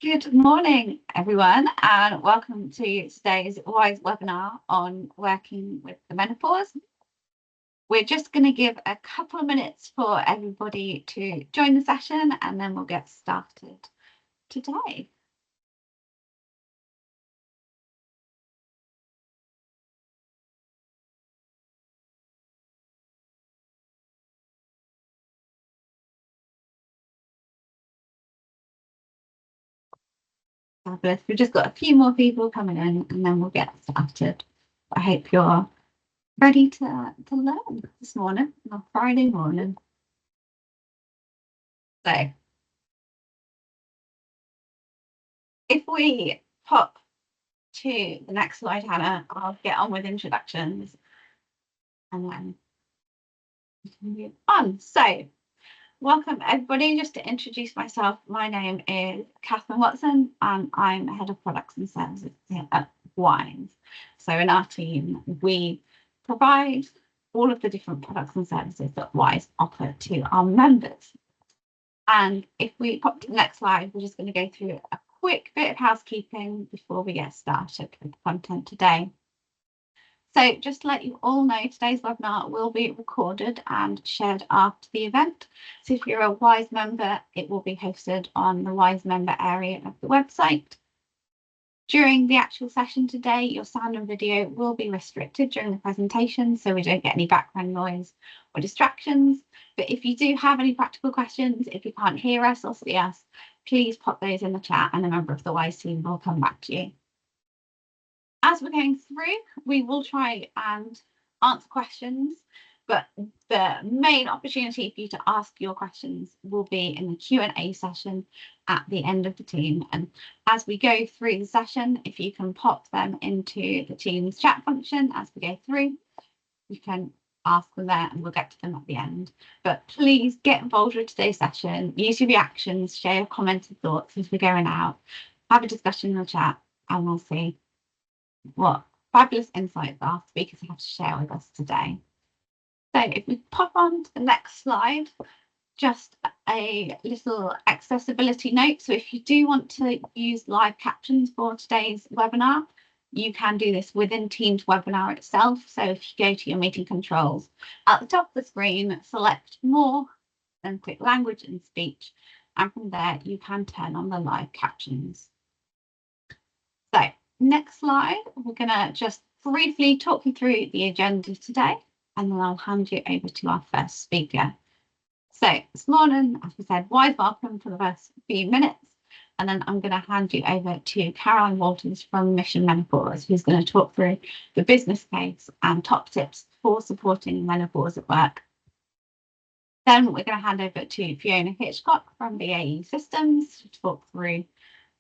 Good morning, everyone, and welcome to today's WISE webinar on working with the menopause. We're just going to give a couple of minutes for everybody to join the session, and then we'll get started today. Fabulous. We've just got a few more people coming in, and then we'll get started. I hope you're ready to learn this morning, on Friday morning. So, if we pop to the next slide, Hannah, I'll get on with introductions, and then we can move on. So, welcome everybody. Just to introduce myself, my name is Catherine Watson and I'm Head of Products and Services here at WISE. So in our team, we provide all of the different products and services that WISE offer to our members. And if we pop to the next slide, we're just going to go through a quick bit of housekeeping before we get started with the content today. So just to let you all know, today's webinar will be recorded and shared after the event. So if you're a WISE member, it will be hosted on the WISE member area of the website. During the actual session today, your sound and video will be restricted during the presentation, so we don't get any background noise or distractions. But if you do have any practical questions, if you can't hear us or see us, please pop those in the chat and a member of the WISE team will come back to you. As we're going through, we will try and answer questions, but the main opportunity for you to ask your questions will be in the Q&A session at the end of the team. And as we go through the session, if you can pop them into the team's chat function as we go through, you can ask them there and we'll get to them at the end. But please get involved with today's session, use your reactions, share your comments and thoughts as we're going out, have a discussion in the chat, and we'll see what fabulous insights our speakers have to share with us today. So if we pop on to the next slide, just a little accessibility note. So if you do want to use live captions for today's webinar, you can do this within Teams webinar itself. So if you go to your meeting controls at the top of the screen, select more, then click language and speech. And from there, you can turn on the live captions. So next slide, we're going to just briefly talk you through the agenda today, and then I'll hand you over to our first speaker. So this morning, as we said, WISE welcome for the first few minutes, and then I'm going to hand you over to Caroline Walters from Mission Menopause, who's going to talk through the business case and top tips for supporting menopause at work. Then we're going to hand over to Fiona Hitchcock from BAE Systems to talk through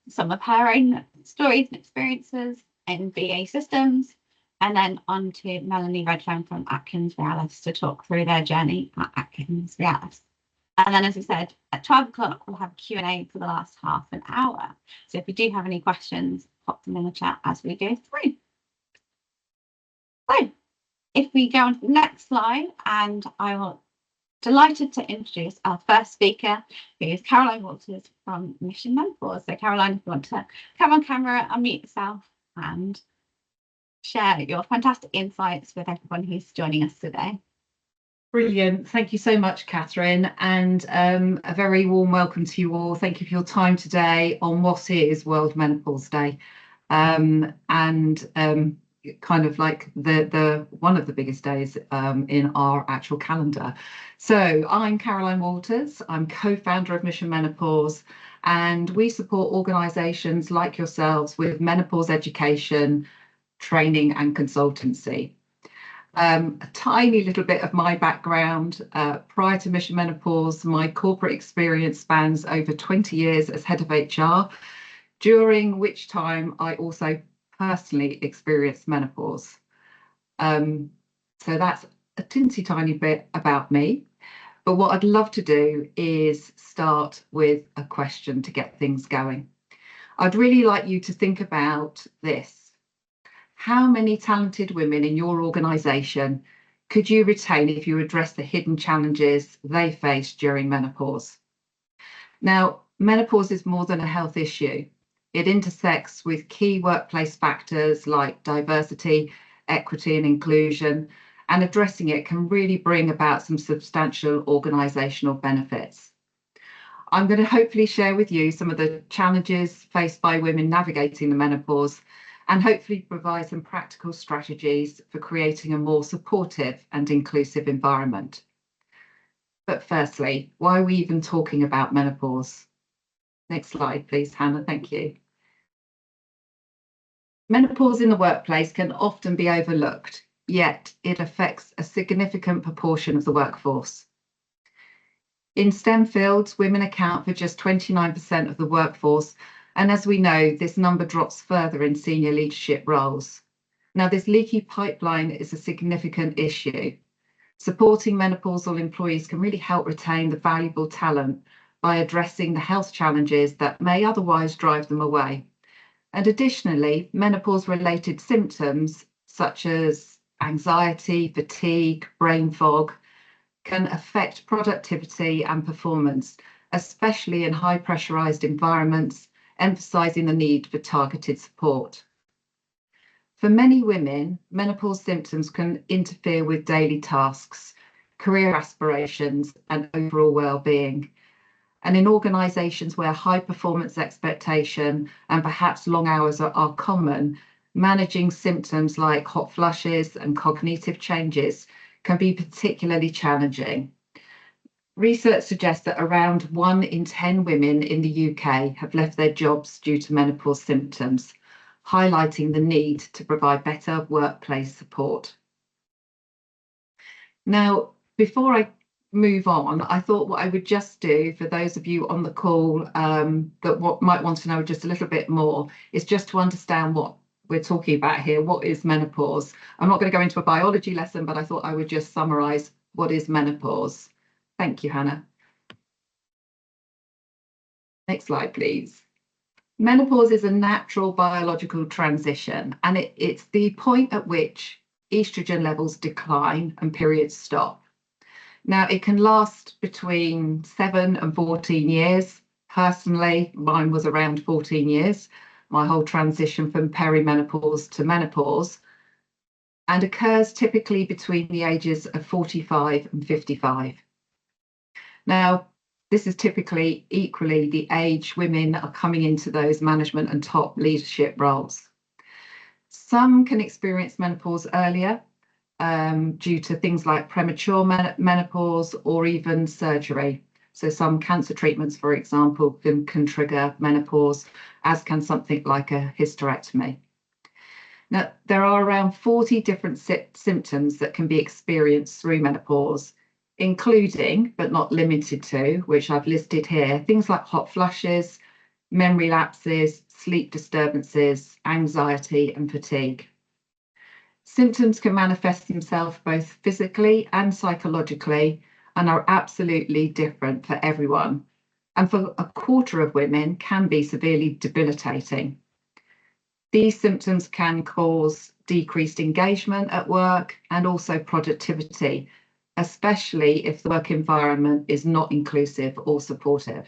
some of her own stories and experiences in BAE Systems, and then on to Melanie Redfern from Atkinsrealis to talk through their journey at Atkinsrealis. And then, as we said, at 12 o'clock, we'll have a Q&A for the last half an hour. So if you do have any questions, pop them in the chat as we go through. So if we go on to the next slide, and I will delighted to introduce our first speaker, who is Caroline Walters from Mission Menopause. So Caroline, if you want to come on camera, unmute yourself and share your fantastic insights with everyone who's joining us today. Brilliant. Thank you so much, Catherine, and a very warm welcome to you all. Thank you for your time today on what is World Menopause Day, kind of like the one of the biggest days in our actual calendar. So I'm Caroline Walters. I'm co-founder of Mission Menopause, and we support organisations like yourselves with menopause education, training and consultancy. A tiny little bit of my background. Prior to Mission Menopause, my corporate experience spans over 20 years as head of HR, during which time I also personally experienced menopause. So that's a teensy tiny bit about me. But what I'd love to do is start with a question to get things going. I'd really like you to think about this. How many talented women in your organisation could you retain if you address the hidden challenges they face during menopause? Now, menopause is more than a health issue. It intersects with key workplace factors like diversity, equity and inclusion, and addressing it can really bring about some substantial organisational benefits. I'm going to hopefully share with you some of the challenges faced by women navigating the menopause and hopefully provide some practical strategies for creating a more supportive and inclusive environment. But firstly, why are we even talking about menopause? Next slide, please, Hannah. Thank you. Menopause in the workplace can often be overlooked, yet it affects a significant proportion of the workforce. In STEM fields, women account for just 29% of the workforce, and as we know, this number drops further in senior leadership roles. Now, this leaky pipeline is a significant issue. Supporting menopausal employees can really help retain the valuable talent by addressing the health challenges that may otherwise drive them away. And additionally, menopause-related symptoms such as anxiety, fatigue, brain fog can affect productivity and performance, especially in high pressurized environments, emphasizing the need for targeted support. For many women, menopause symptoms can interfere with daily tasks, career aspirations, and overall well-being. And in organisations where high performance expectation and perhaps long hours are common, managing symptoms like hot flushes and cognitive changes can be particularly challenging. Research suggests that around 1 in 10 women in the UK have left their jobs due to menopause symptoms, highlighting the need to provide better workplace support. Now, before I move on, I thought what I would just do for those of you on the call that might want to know just a little bit more is just to understand what we're talking about here. What is menopause? I'm not going to go into a biology lesson, but I thought I would just summarise what is menopause. Thank you, Hannah. Next slide, please. Menopause is a natural biological transition, and it's the point at which estrogen levels decline and periods stop. Now, it can last between 7 and 14 years. Personally, mine was around 14 years, my whole transition from perimenopause to menopause, and occurs typically between the ages of 45 and 55. Now, this is typically equally the age women are coming into those management and top leadership roles. Some can experience menopause earlier, due to things like premature menopause or even surgery. So some cancer treatments, for example, can trigger menopause, as can something like a hysterectomy. Now, there are around 40 different symptoms that can be experienced through menopause, including, but not limited to, which I've listed here, things like hot flushes, memory lapses, sleep disturbances, anxiety and fatigue. Symptoms can manifest themselves both physically and psychologically and are absolutely different for everyone. And for a quarter of women can be severely debilitating. These symptoms can cause decreased engagement at work and also productivity, especially if the work environment is not inclusive or supportive.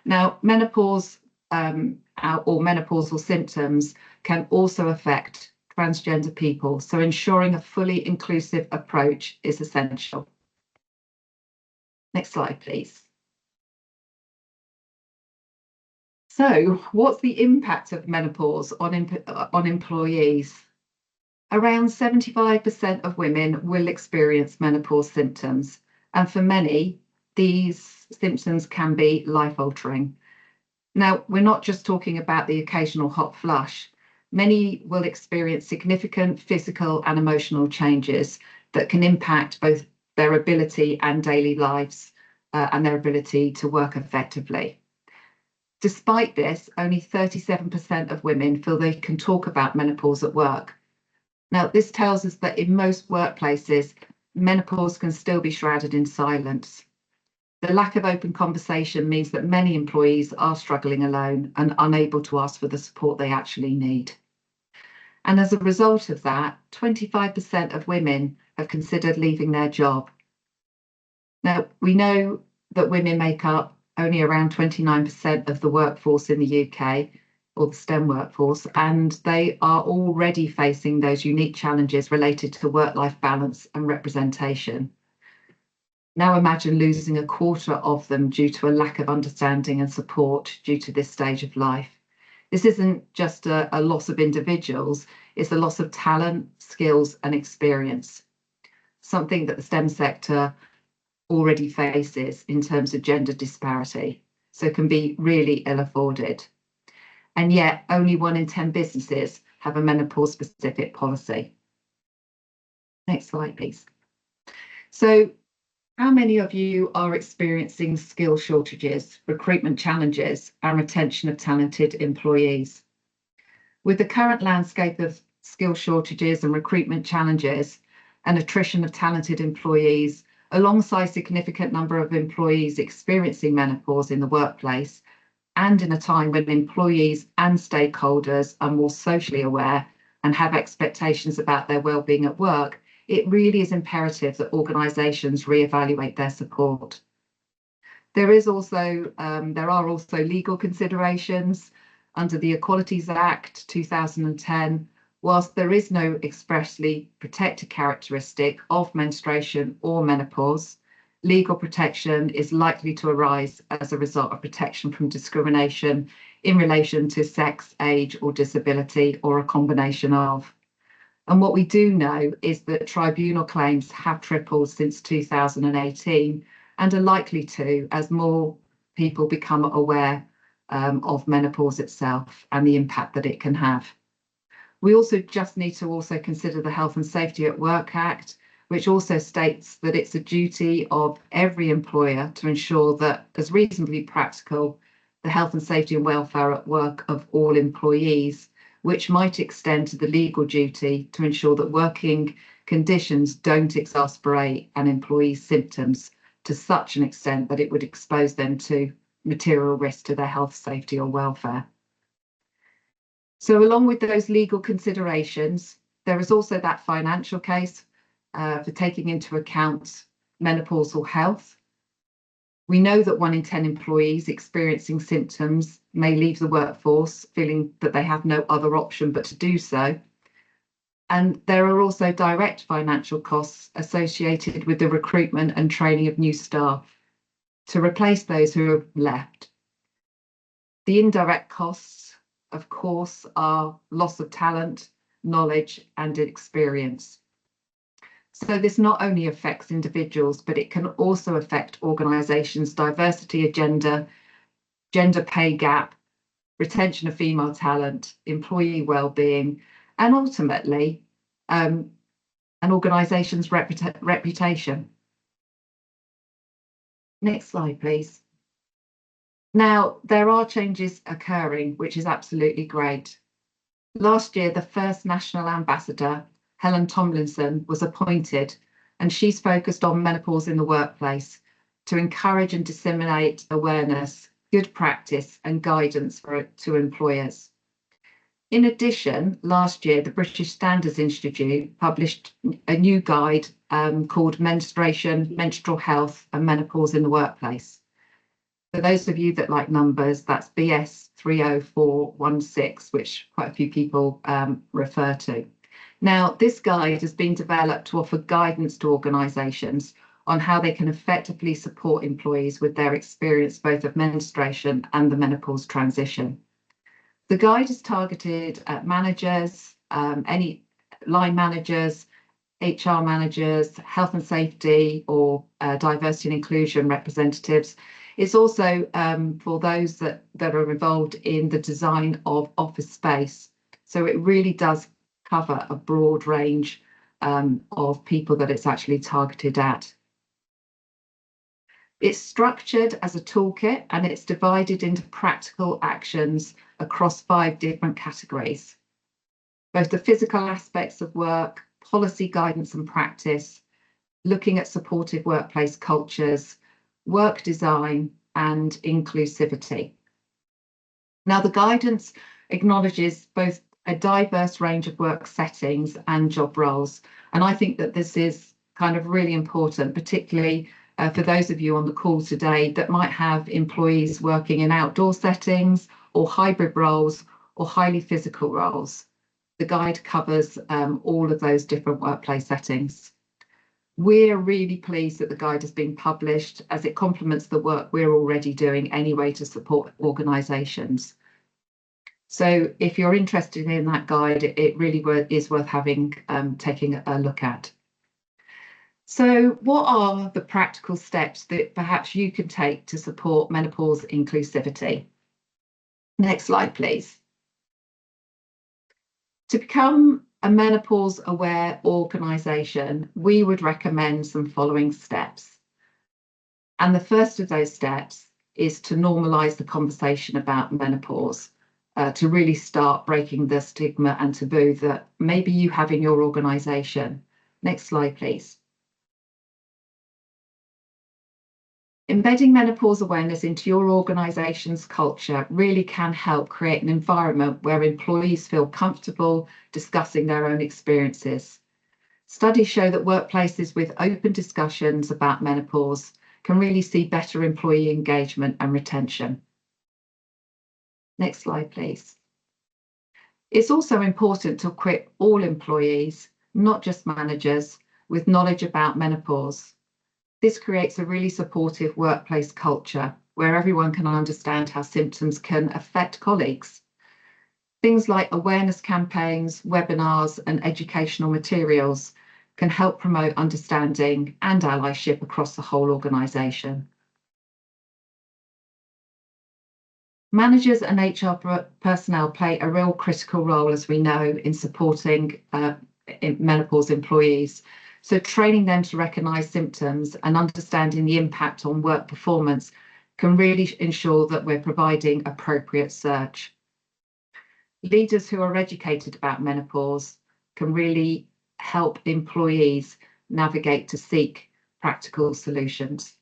Now, menopause or menopausal symptoms can also affect transgender people, so ensuring a fully inclusive approach is essential. Next slide, please. So, what's the impact of menopause on employees? Around 75% of women will experience menopause symptoms, and for many, these symptoms can be life-altering. Now, we're not just talking about the occasional hot flush. Many will experience significant physical and emotional changes that can impact both their ability and daily lives and their ability to work effectively. Despite this, only 37% of women feel they can talk about menopause at work. Now, this tells us that in most workplaces, menopause can still be shrouded in silence. The lack of open conversation means that many employees are struggling alone and unable to ask for the support they actually need. And as a result of that, 25% of women have considered leaving their job. Now, we know that women make up only around 29% of the workforce in the UK, or the STEM workforce, and they are already facing those unique challenges related to work-life balance and representation. Now imagine losing a quarter of them due to a lack of understanding and support due to this stage of life. This isn't just a loss of individuals, it's a loss of talent, skills and experience, something that the STEM sector already faces in terms of gender disparity, so can be really ill afforded. And yet only 1 in 10 businesses have a menopause specific policy. Next slide, please. So how many of you are experiencing skill shortages, recruitment challenges, and retention of talented employees? With the current landscape of skill shortages and recruitment challenges and attrition of talented employees, alongside significant number of employees experiencing menopause in the workplace, and in a time when employees and stakeholders are more socially aware and have expectations about their well-being at work, it really is imperative that organisations reevaluate their support. There are also legal considerations under the Equalities Act 2010. Whilst there is no expressly protected characteristic of menstruation or menopause, legal protection is likely to arise as a result of protection from discrimination in relation to sex, age or disability, or a combination of. And what we do know is that tribunal claims have tripled since 2018 and are likely to as more people become aware of menopause itself and the impact that it can have. We also just need to also consider the Health and Safety at Work Act, which also states that it's a duty of every employer to ensure that, as reasonably practical, the health and safety and welfare at work of all employees, which might extend to the legal duty to ensure that working conditions don't exacerbate an employee's symptoms to such an extent that it would expose them to material risk to their health, safety or welfare. So along with those legal considerations, there is also that financial case for taking into account menopausal health. We know that 1 in 10 employees experiencing symptoms may leave the workforce feeling that they have no other option but to do so. And there are also direct financial costs associated with the recruitment and training of new staff to replace those who have left. The indirect costs, of course, are loss of talent, knowledge and experience. So this not only affects individuals, but it can also affect organisations' diversity agenda, gender pay gap, retention of female talent, employee well-being, and ultimately an organisation's reputation. Next slide, please. Now, there are changes occurring, which is absolutely great. Last year, the first national ambassador, Helen Tomlinson, was appointed, and she's focused on menopause in the workplace to encourage and disseminate awareness, good practice and guidance to employers. In addition, last year, the British Standards Institute published a new guide called Menstruation, Menstrual Health and Menopause in the Workplace. For those of you that like numbers, that's BS 30416, which quite a few people refer to. Now, this guide has been developed to offer guidance to organisations on how they can effectively support employees with their experience both of menstruation and the menopause transition. The guide is targeted at managers, any line managers, HR managers, health and safety or diversity and inclusion representatives. It's also for those that are involved in the design of office space. So it really does cover a broad range of people that it's actually targeted at. It's structured as a toolkit and it's divided into practical actions across 5 different categories. Both the physical aspects of work, policy guidance and practice, looking at supportive workplace cultures, work design and inclusivity. Now, the guidance acknowledges both a diverse range of work settings and job roles. And I think that this is kind of really important, particularly for those of you on the call today that might have employees working in outdoor settings or hybrid roles or highly physical roles. The guide covers all of those different workplace settings. We're really pleased that the guide has been published, as it complements the work we're already doing anyway to support organisations. So if you're interested in that guide, it really is worth taking a look at. So what are the practical steps that perhaps you can take to support menopause inclusivity? Next slide, please. To become a menopause aware organisation, we would recommend some following steps. And the first of those steps is to normalise the conversation about menopause, to really start breaking the stigma and taboo that maybe you have in your organisation. Next slide, please. Embedding menopause awareness into your organisation's culture really can help create an environment where employees feel comfortable discussing their own experiences. Studies show that workplaces with open discussions about menopause can really see better employee engagement and retention. Next slide, please. It's also important to equip all employees, not just managers, with knowledge about menopause. This creates a really supportive workplace culture where everyone can understand how symptoms can affect colleagues. Things like awareness campaigns, webinars, and educational materials can help promote understanding and allyship across the whole organisation. Managers and HR personnel play a real critical role, as we know, in supporting menopause employees. So training them to recognise symptoms and understanding the impact on work performance can really ensure that we're providing appropriate search. Leaders who are educated about menopause can really help employees navigate to seek practical solutions.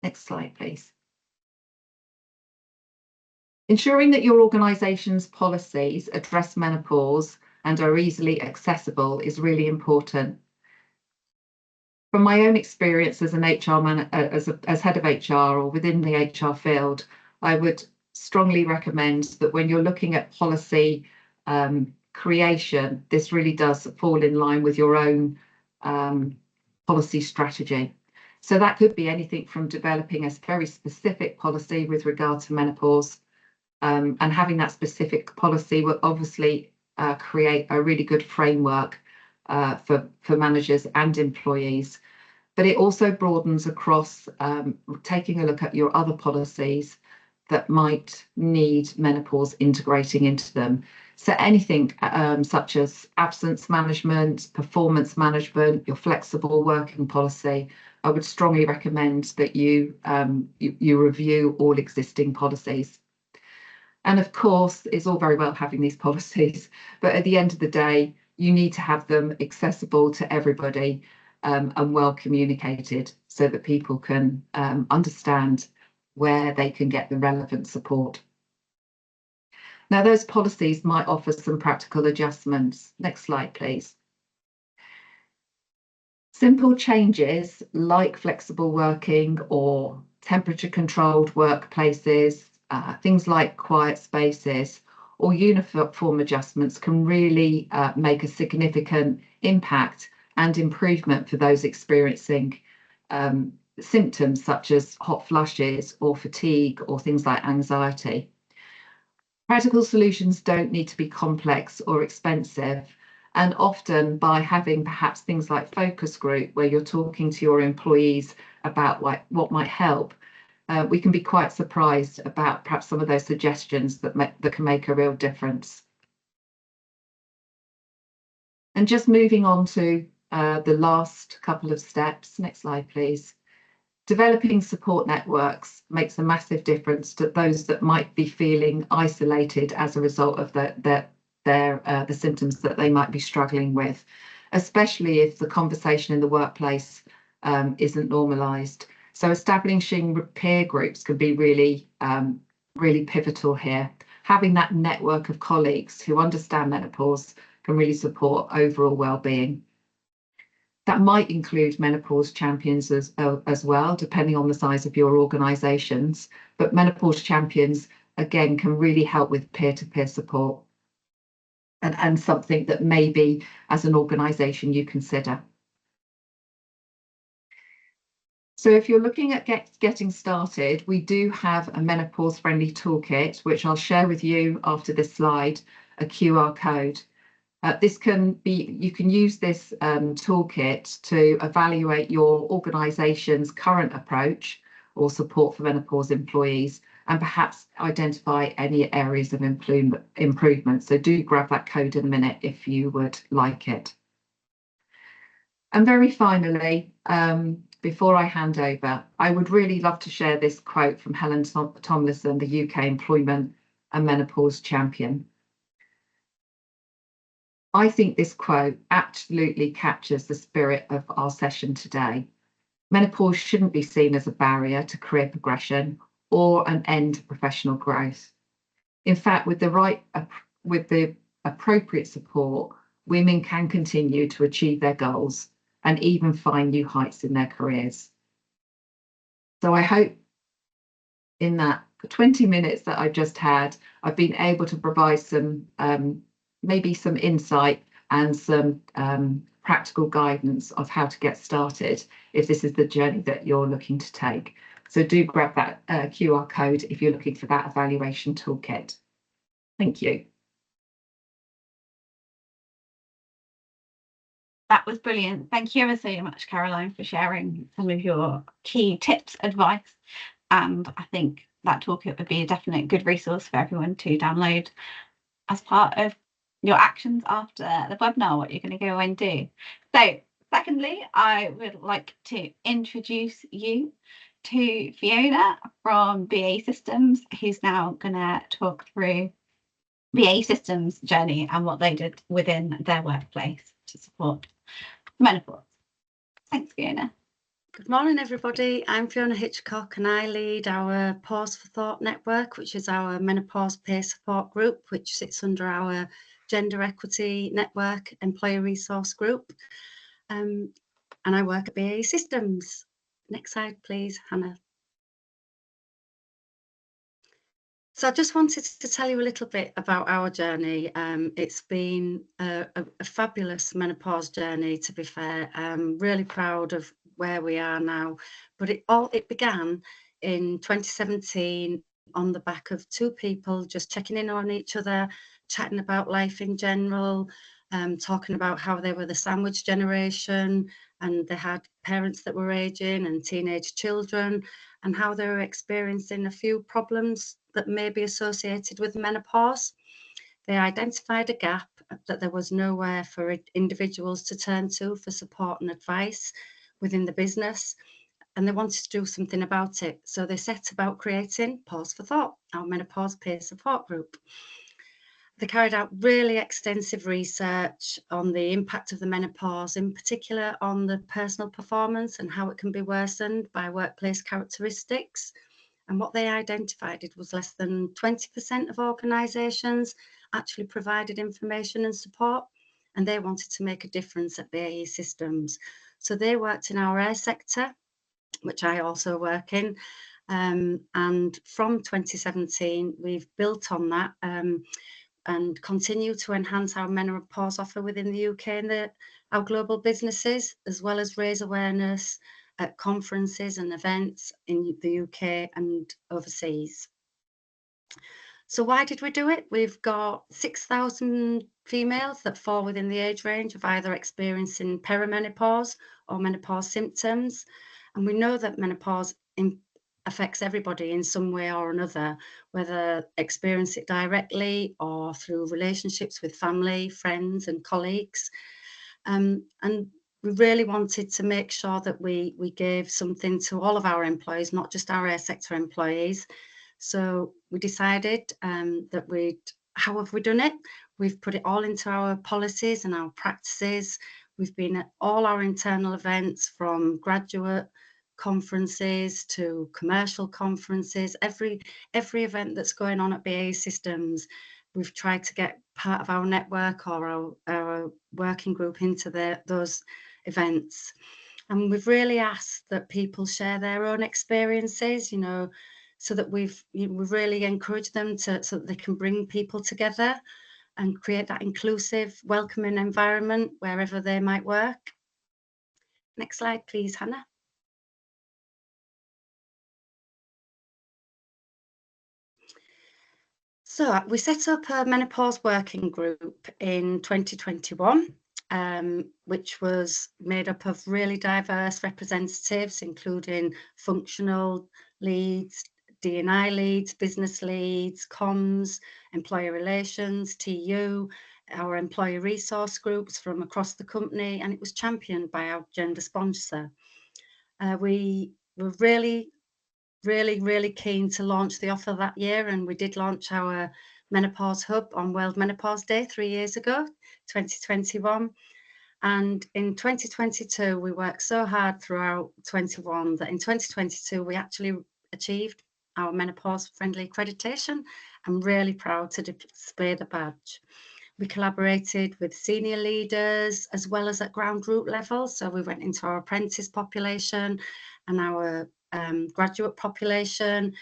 Next slide, please. Ensuring that your organisation's policies address menopause and are easily accessible is really important. From my own experience as an as head of HR or within the HR field, I would strongly recommend that when you're looking at policy creation, this really does fall in line with your own policy strategy. So that could be anything from developing a very specific policy with regard to menopause, and having that specific policy will obviously create a really good framework for managers and employees. But it also broadens across taking a look at your other policies that might need menopause integrating into them. So anything such as absence management, performance management, your flexible working policy, I would strongly recommend that you review all existing policies. And of course, it's all very well having these policies, but at the end of the day, you need to have them accessible to everybody and well communicated so that people can understand where they can get the relevant support. Now, those policies might offer some practical adjustments. Next slide, please. Simple changes like flexible working or temperature-controlled workplaces, things like quiet spaces or uniform adjustments can really make a significant impact and improvement for those experiencing symptoms such as hot flushes or fatigue or things like anxiety. Practical solutions don't need to be complex or expensive, and often by having perhaps things like focus group where you're talking to your employees about what might help, we can be quite surprised about perhaps some of those suggestions that can make a real difference. And just moving on to the last couple of steps. Next slide, please. Developing support networks makes a massive difference to those that might be feeling isolated as a result of the symptoms that they might be struggling with, especially if the conversation in the workplace isn't normalised. So establishing peer groups can be really pivotal here. Having that network of colleagues who understand menopause can really support overall well-being. That might include menopause champions as well, depending on the size of your organisations. But menopause champions, again, can really help with peer-to-peer support, and something that maybe as an organisation you consider. So if you're looking at getting started, we do have a menopause-friendly toolkit, which I'll share with you after this slide, a QR code. You can use this toolkit to evaluate your organisation's current approach or support for menopause employees, and perhaps identify any areas of improvement. So do grab that code in a minute if you would like it. And very finally, before I hand over, I would really love to share this quote from Helen Tomlinson, the UK Employment and Menopause Champion. I think this quote absolutely captures the spirit of our session today. Menopause shouldn't be seen as a barrier to career progression or an end to professional growth. In fact, with the appropriate support, women can continue to achieve their goals and even find new heights in their careers. So I hope in that 20 minutes that I've just had, I've been able to provide some maybe some insight and some practical guidance of how to get started if this is the journey that you're looking to take. So do grab that QR code if you're looking for that evaluation toolkit. Thank you. That was brilliant. Thank you ever so much, Caroline, for sharing some of your key tips, advice. And I think that toolkit would be a definite good resource for everyone to download as part of your actions after the webinar, what you're going to go and do. So secondly, I would like to introduce you to Fiona from BAE Systems, who's now going to talk through BAE Systems' journey and what they did within their workplace to support menopause. Thanks, Fiona. Good morning, everybody. I'm Fiona Hitchcock, and I lead our Pause for Thought network, which is our menopause peer support group, which sits under our Gender Equity Network Employer Resource Group. And I work at BAE Systems. Next slide, please, Hannah. So I just wanted to tell you a little bit about our journey. It's been a fabulous menopause journey, to be fair. I'm really proud of where we are now, but it began in 2017 on the back of two people just checking in on each other, chatting about life in general, talking about how they were the sandwich generation and they had parents that were aging and teenage children, and how they were experiencing a few problems that may be associated with menopause. They identified a gap, that there was nowhere for individuals to turn to for support and advice within the business, and they wanted to do something about it. So they set about creating Pause for Thought, our menopause peer support group. They carried out really extensive research on the impact of the menopause, in particular on the personal performance and how it can be worsened by workplace characteristics. And what they identified, it was less than 20% of organisations actually provided information and support, and they wanted to make a difference at BAE Systems. So they worked in our air sector, which I also work in, and from 2017 we've built on that and continue to enhance our menopause offer within the UK and our global businesses, as well as raise awareness at conferences and events in the UK and overseas. So why did we do it? We've got 6,000 females that fall within the age range of either experiencing perimenopause or menopause symptoms. And we know that menopause affects everybody in some way or another, whether experience it directly or through relationships with family, friends and colleagues. And we really wanted to make sure that we gave something to all of our employees, not just our air sector employees. So we decided that how have we done it? We've put it all into our policies and our practices. We've been at all our internal events, from graduate conferences to commercial conferences, every event that's going on at BAE Systems. We've tried to get part of our network or our working group into those events. And we've really asked that people share their own experiences, so that we've really encouraged them so that they can bring people together and create that inclusive, welcoming environment wherever they might work. Next slide, please, Hannah. So we set up a menopause working group in 2021, which was made up of really diverse representatives, including functional leads, D&I leads, business leads, comms, employer relations, TU, our employee resource groups from across the company, and it was championed by our gender sponsor. We were really keen to launch the offer that year, and we did launch our Menopause Hub on World Menopause Day 3 years ago, 2021. And in 2022, we worked so hard throughout 21 that in 2022, we actually achieved our menopause friendly accreditation. I'm really proud to display the badge. We collaborated with senior leaders as well as at ground root level. So we went into our apprentice population and our graduate population.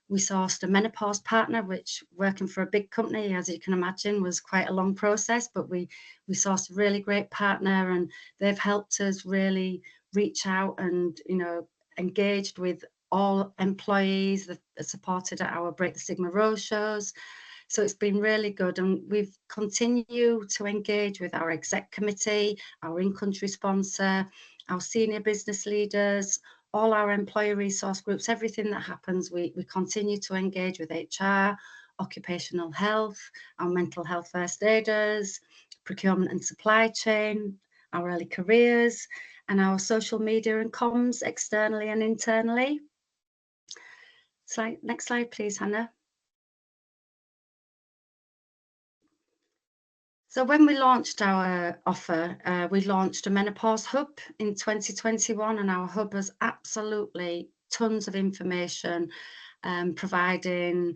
We sourced a menopause partner, which, working for a big company, as you can imagine, was quite a long process, but we sourced a really great partner, and they've helped us really reach out and, engaged with all employees that are supported at our Break the Stigma roadshows. So it's been really good, and we've continued to engage with our exec committee, our in-country sponsor, our senior business leaders, all our employee resource groups. Everything that happens, we continue to engage with HR, occupational health, our mental health first aiders, procurement and supply chain, our early careers, and our social media and comms externally and internally. Next slide, please, Hannah. So when we launched our offer, we launched a Menopause Hub in 2021, and our hub has absolutely tons of information, providing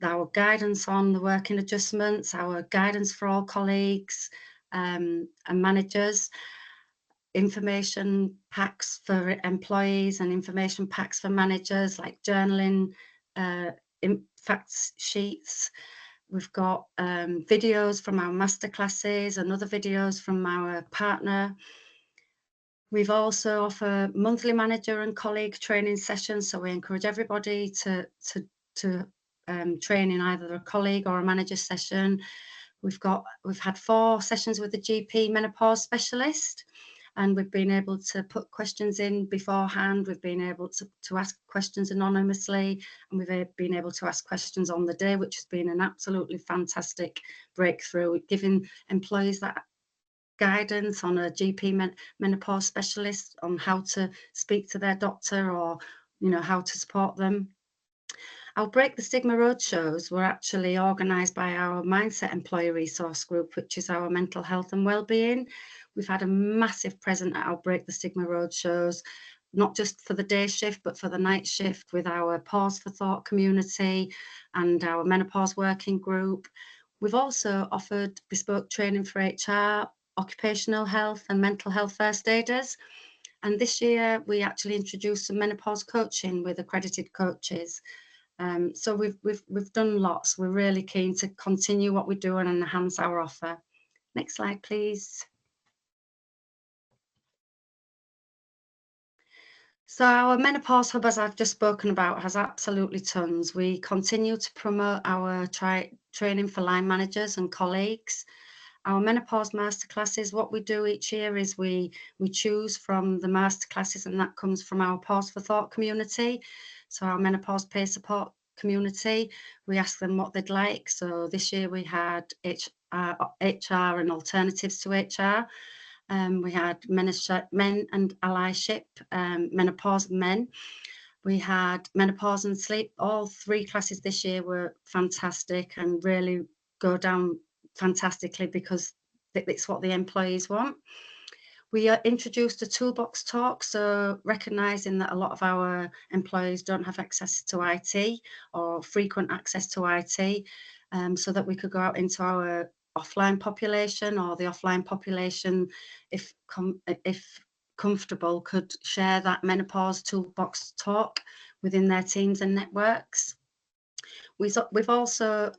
our guidance on the working adjustments, our guidance for all colleagues and managers, information packs for employees and information packs for managers, like journaling, facts sheets. We've got videos from our masterclasses and other videos from our partner. We've also offer monthly manager and colleague training sessions, so we encourage everybody to train in either a colleague or a manager session. We've had 4 sessions with the GP menopause specialist, and we've been able to put questions in beforehand. We've been able to ask questions anonymously, and we've been able to ask questions on the day, which has been an absolutely fantastic breakthrough, giving employees that guidance on a GP menopause specialist on how to speak to their doctor, or how to support them. Our Break the Stigma roadshows were actually organised by our Mindset Employee Resource Group, which is our mental health and wellbeing. We've had a massive presence at our Break the Stigma roadshows, not just for the day shift, but for the night shift, with our Pause for Thought community and our menopause working group. We've also offered bespoke training for HR, occupational health and mental health first aiders. And this year we actually introduced some menopause coaching with accredited coaches. So we've done lots. We're really keen to continue what we do and enhance our offer. Next slide, please. So our Menopause Hub, as I've just spoken about, has absolutely tons. We continue to promote our training for line managers and colleagues. Our menopause masterclasses, what we do each year is we choose from the masterclasses, and that comes from our Pause for Thought community. So our menopause peer support community, we ask them what they'd like. So this year we had HR and alternatives to HR. We had men and allyship, menopause men. We had menopause and sleep. All 3 classes this year were fantastic and really go down fantastically because it's what the employees want. We introduced a toolbox talk, so recognising that a lot of our employees don't have access to IT or frequent access to IT, so that we could go out into our offline population or the offline population if comfortable could share that menopause toolbox talk within their teams and networks. We've also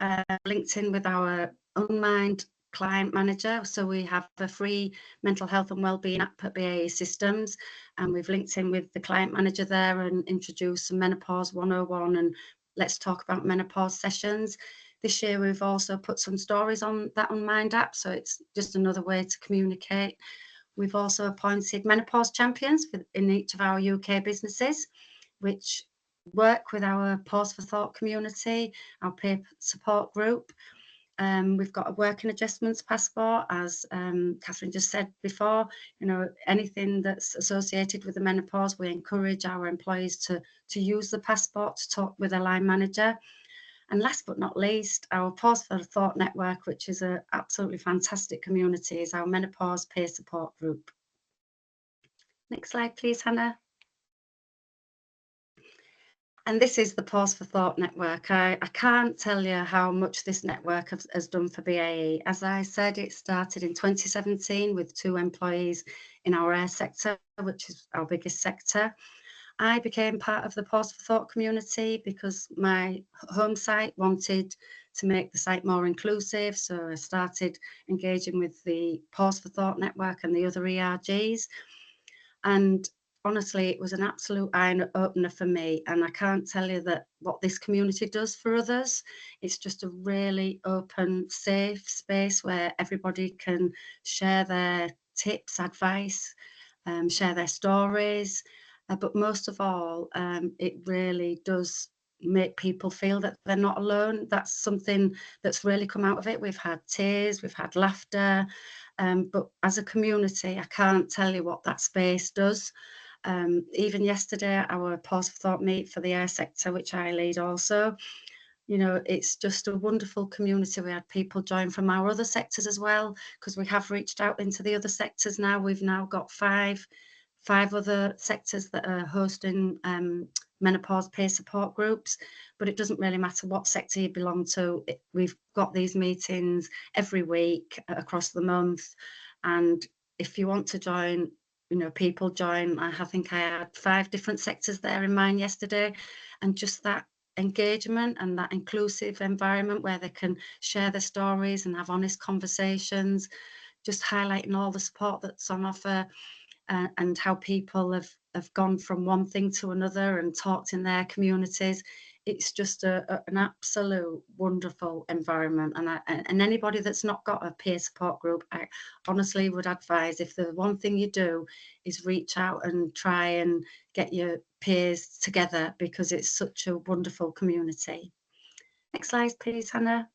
linked in with our Unmind client manager, so we have a free mental health and wellbeing app at BAE Systems, and we've linked in with the client manager there and introduced some Menopause 101 and let's talk about menopause sessions. This year we've also put some stories on that Unmind app, so it's just another way to communicate. We've also appointed menopause champions in each of our UK businesses, which work with our Pause for Thought community, our peer support group. We've got a working adjustments passport, as Catherine just said before. You know, anything that's associated with the menopause, we encourage our employees to use the passport to talk with a line manager. And last but not least, our Pause for Thought network, which is an absolutely fantastic community, is our menopause peer support group. Next slide, please, Hannah. And this is the Pause for Thought network. I can't tell you how much this network has done for BAE. As I said, it started in 2017 with 2 employees in our air sector, which is our biggest sector. I became part of the Pause for Thought community because my home site wanted to make the site more inclusive. So I started engaging with the Pause for Thought network and the other ERGs. And honestly, it was an absolute eye-opener for me. And I can't tell you that what this community does for others. It's just a really open, safe space where everybody can share their tips, advice, share their stories. But most of all, it really does make people feel that they're not alone. That's something that's really come out of it. We've had tears, we've had laughter, but as a community, I can't tell you what that space does. Even yesterday, our Pause for Thought meet for the air sector, which I lead also, you know, it's just a wonderful community. We had people join from our other sectors as well, because we have reached out into the other sectors now. We've now got five other sectors that are hosting menopause peer support groups, but it doesn't really matter what sector you belong to. We've got these meetings every week across the month, and if you want to join, you know, people join. I think I had 5 different sectors there in mine yesterday, and just that engagement and that inclusive environment where they can share their stories and have honest conversations, just highlighting all the support that's on offer. And how people have gone from one thing to another and talked in their communities. It's just an absolute wonderful environment. And anybody that's not got a peer support group, I honestly would advise, if the one thing you do is reach out and try and get your peers together, because it's such a wonderful community. Next slide, please, Hannah.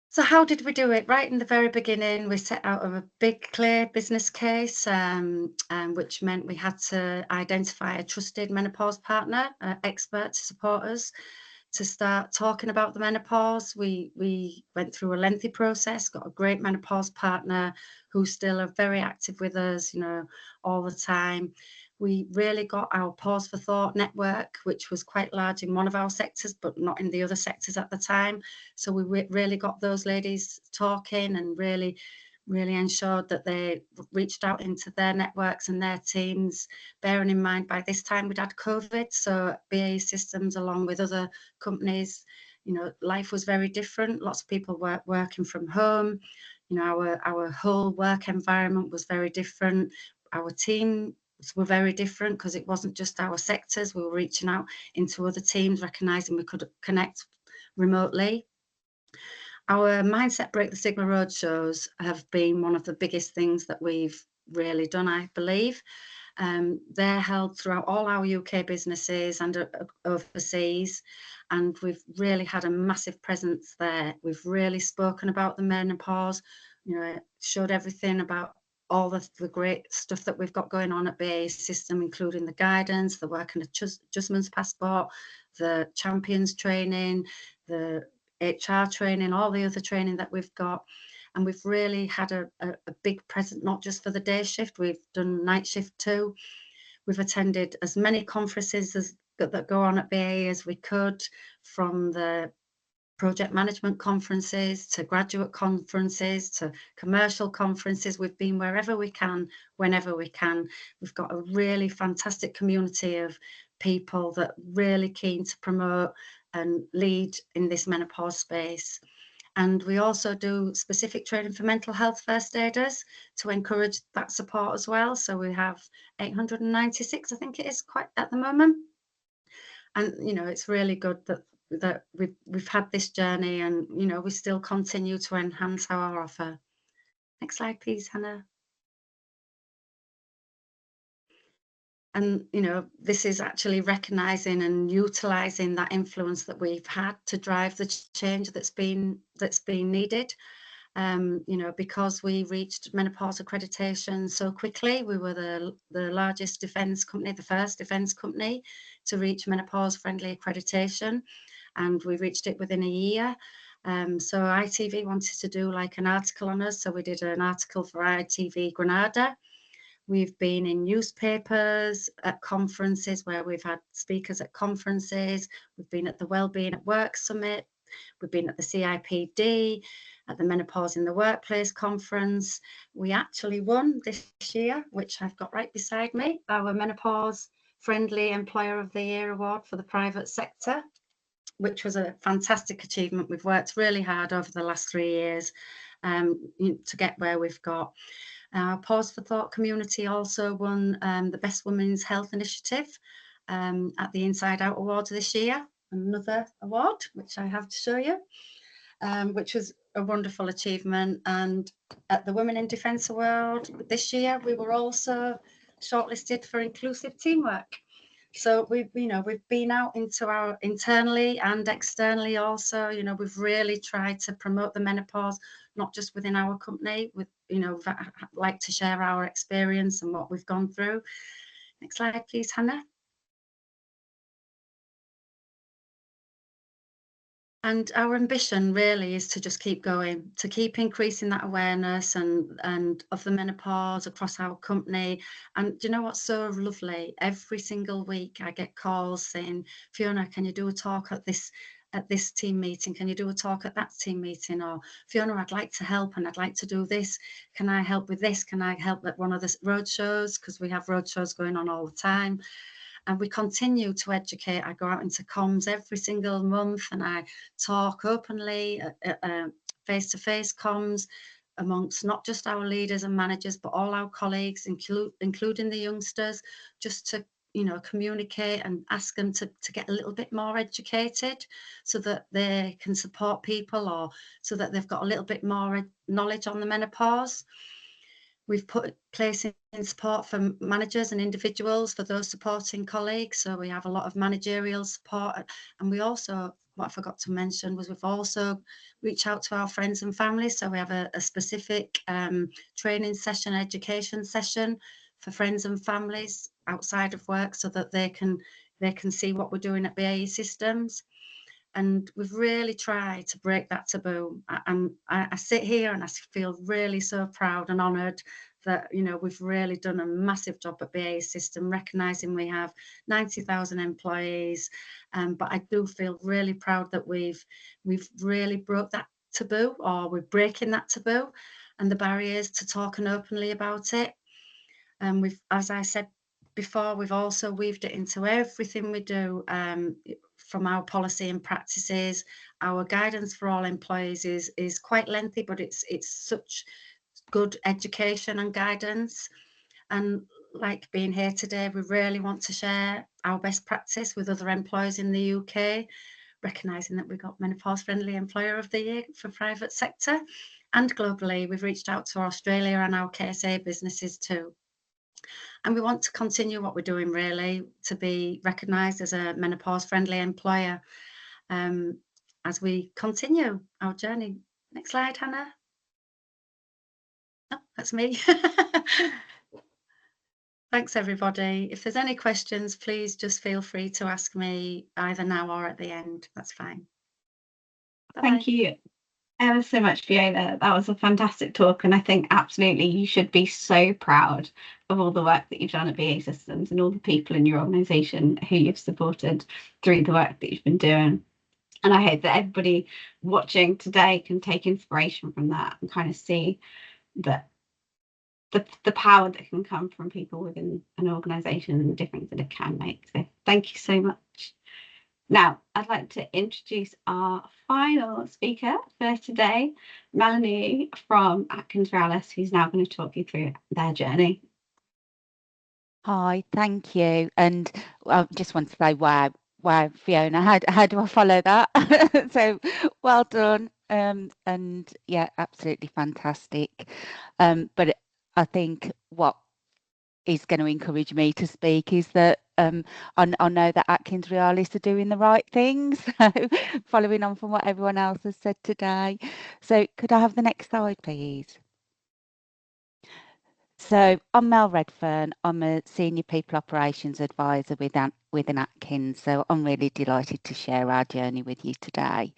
So how did we do it? Right in the very beginning, we set out a big, clear business case, which meant we had to identify a trusted menopause partner, expert to support us, to start talking about the menopause. We went through a lengthy process, got a great menopause partner who's still very active with us, you know, all the time. We really got our Pause for Thought network, which was quite large in one of our sectors, but not in the other sectors at the time. So we really got those ladies talking and really ensured that they reached out into their networks and their teams, bearing in mind by this time we'd had COVID. So BAE Systems, along with other companies, you know, life was very different. Lots of people were working from home. You know, our whole work environment was very different. Our team were very different because it wasn't just our sectors. We were reaching out into other teams, recognising we could connect remotely. Our Mindset Break the Stigma roadshows have been one of the biggest things that we've really done, I believe. They're held throughout all our UK businesses and overseas, and we've really had a massive presence there. We've really spoken about the menopause, you know, showed everything about all the great stuff that we've got going on at BAE System, including the guidance, the work and adjustments passport, the champions training, the HR training, all the other training that we've got. And we've really had a big presence, not just for the day shift, we've done night shift too. We've attended as many conferences that go on at BAE as we could, from the project management conferences, to graduate conferences, to commercial conferences. We've been wherever we can, whenever we can. We've got a really fantastic community of people that are really keen to promote and lead in this menopause space. And we also do specific training for mental health first aiders to encourage that support as well. So we have 896, I think it is, quite at the moment. And you know, it's really good that we've had this journey, and you know, we still continue to enhance our offer. Next slide, please, Hannah. And you know, this is actually recognizing and utilizing that influence that we've had to drive the change that's been needed. You know, because we reached menopause accreditation so quickly, we were the largest defence company, the first defence company to reach menopause friendly accreditation, and we reached it within a year. So ITV wanted to do like an article on us, so we did an article for ITV Granada. We've been in newspapers, at conferences where we've had speakers at conferences. We've been at the Wellbeing at Work Summit. We've been at the CIPD, at the Menopause in the Workplace conference. We actually won this year, which I've got right beside me, our Menopause Friendly Employer of the Year award for the private sector, which was a fantastic achievement. We've worked really hard over the last 3 years to get where we've got. Our Pause for Thought community also won the Best Women's Health Initiative at the Inside Out Awards this year, another award, which I have to show you, which was a wonderful achievement. And at the Women in Defence Award this year, we were also shortlisted for inclusive teamwork. So we've been out into our internally and externally also. You know, we've really tried to promote the menopause, not just within our company. With like to share our experience and what we've gone through. Next slide, please, Hannah. And our ambition really is to just keep going, to keep increasing that awareness and of the menopause across our company. And do you know what's so lovely? Every single week I get calls saying, Fiona, can you do a talk at this team meeting? Can you do a talk at that team meeting? Or Fiona, I'd like to help and I'd like to do this. Can I help with this? Can I help at one of the road shows? Because we have road shows going on all the time. And we continue to educate. I go out into comms every single month and I talk openly, face-to-face comms amongst not just our leaders and managers, but all our colleagues, including the youngsters, just to communicate and ask them to get a little bit more educated so that they can support people, or so that they've got a little bit more knowledge on the menopause. We've put place in support for managers and individuals for those supporting colleagues. So we have a lot of managerial support. And we also, what I forgot to mention was we've also reached out to our friends and families. So we have a specific training session, education session for friends and families outside of work, so that they can see what we're doing at BAE Systems. And we've really tried to break that taboo. And I sit here and I feel really so proud and honoured that we've really done a massive job at BAE System, recognising we have 90,000 employees. But I do feel really proud that we've really broke that taboo, or we're breaking that taboo and the barriers to talking openly about it. And we've, as I said before, we've also weaved it into everything we do, from our policy and practices. Our guidance for all employees is quite lengthy, but it's such good education and guidance. And like being here today, we really want to share our best practice with other employers in the UK, recognising that we've got Menopause Friendly Employer of the Year for private sector. And globally, we've reached out to Australia and our KSA businesses too. And we want to continue what we're doing, really, to be recognised as a menopause friendly employer as we continue our journey. Next slide, Hannah. Oh, that's me. Thanks, everybody. If there's any questions, please just feel free to ask me either now or at the end. That's fine. Bye-bye. Thank you ever so much, Fiona. That was a fantastic talk, and I think absolutely you should be so proud of all the work that you've done at BAE Systems and all the people in your organisation who you've supported through the work that you've been doing. And I hope that everybody watching today can take inspiration from that and kind of see that the power that can come from people within an organisation and the difference that it can make. So thank you so much. Now, I'd like to introduce our final speaker for today, Melanie from Atkinsrealis, who's now going to talk you through their journey. Hi, thank you. And I just want to say, wow, Fiona, how do I follow that? So well done. And yeah, absolutely fantastic. But I think what is going to encourage me to speak is that I know that Atkinsrealis are doing the right things. So following on from what everyone else has said today. So could I have the next slide, please? So I'm Mel Redfern. I'm a Senior People Operations Advisor within Atkins. So I'm really delighted to share our journey with you today.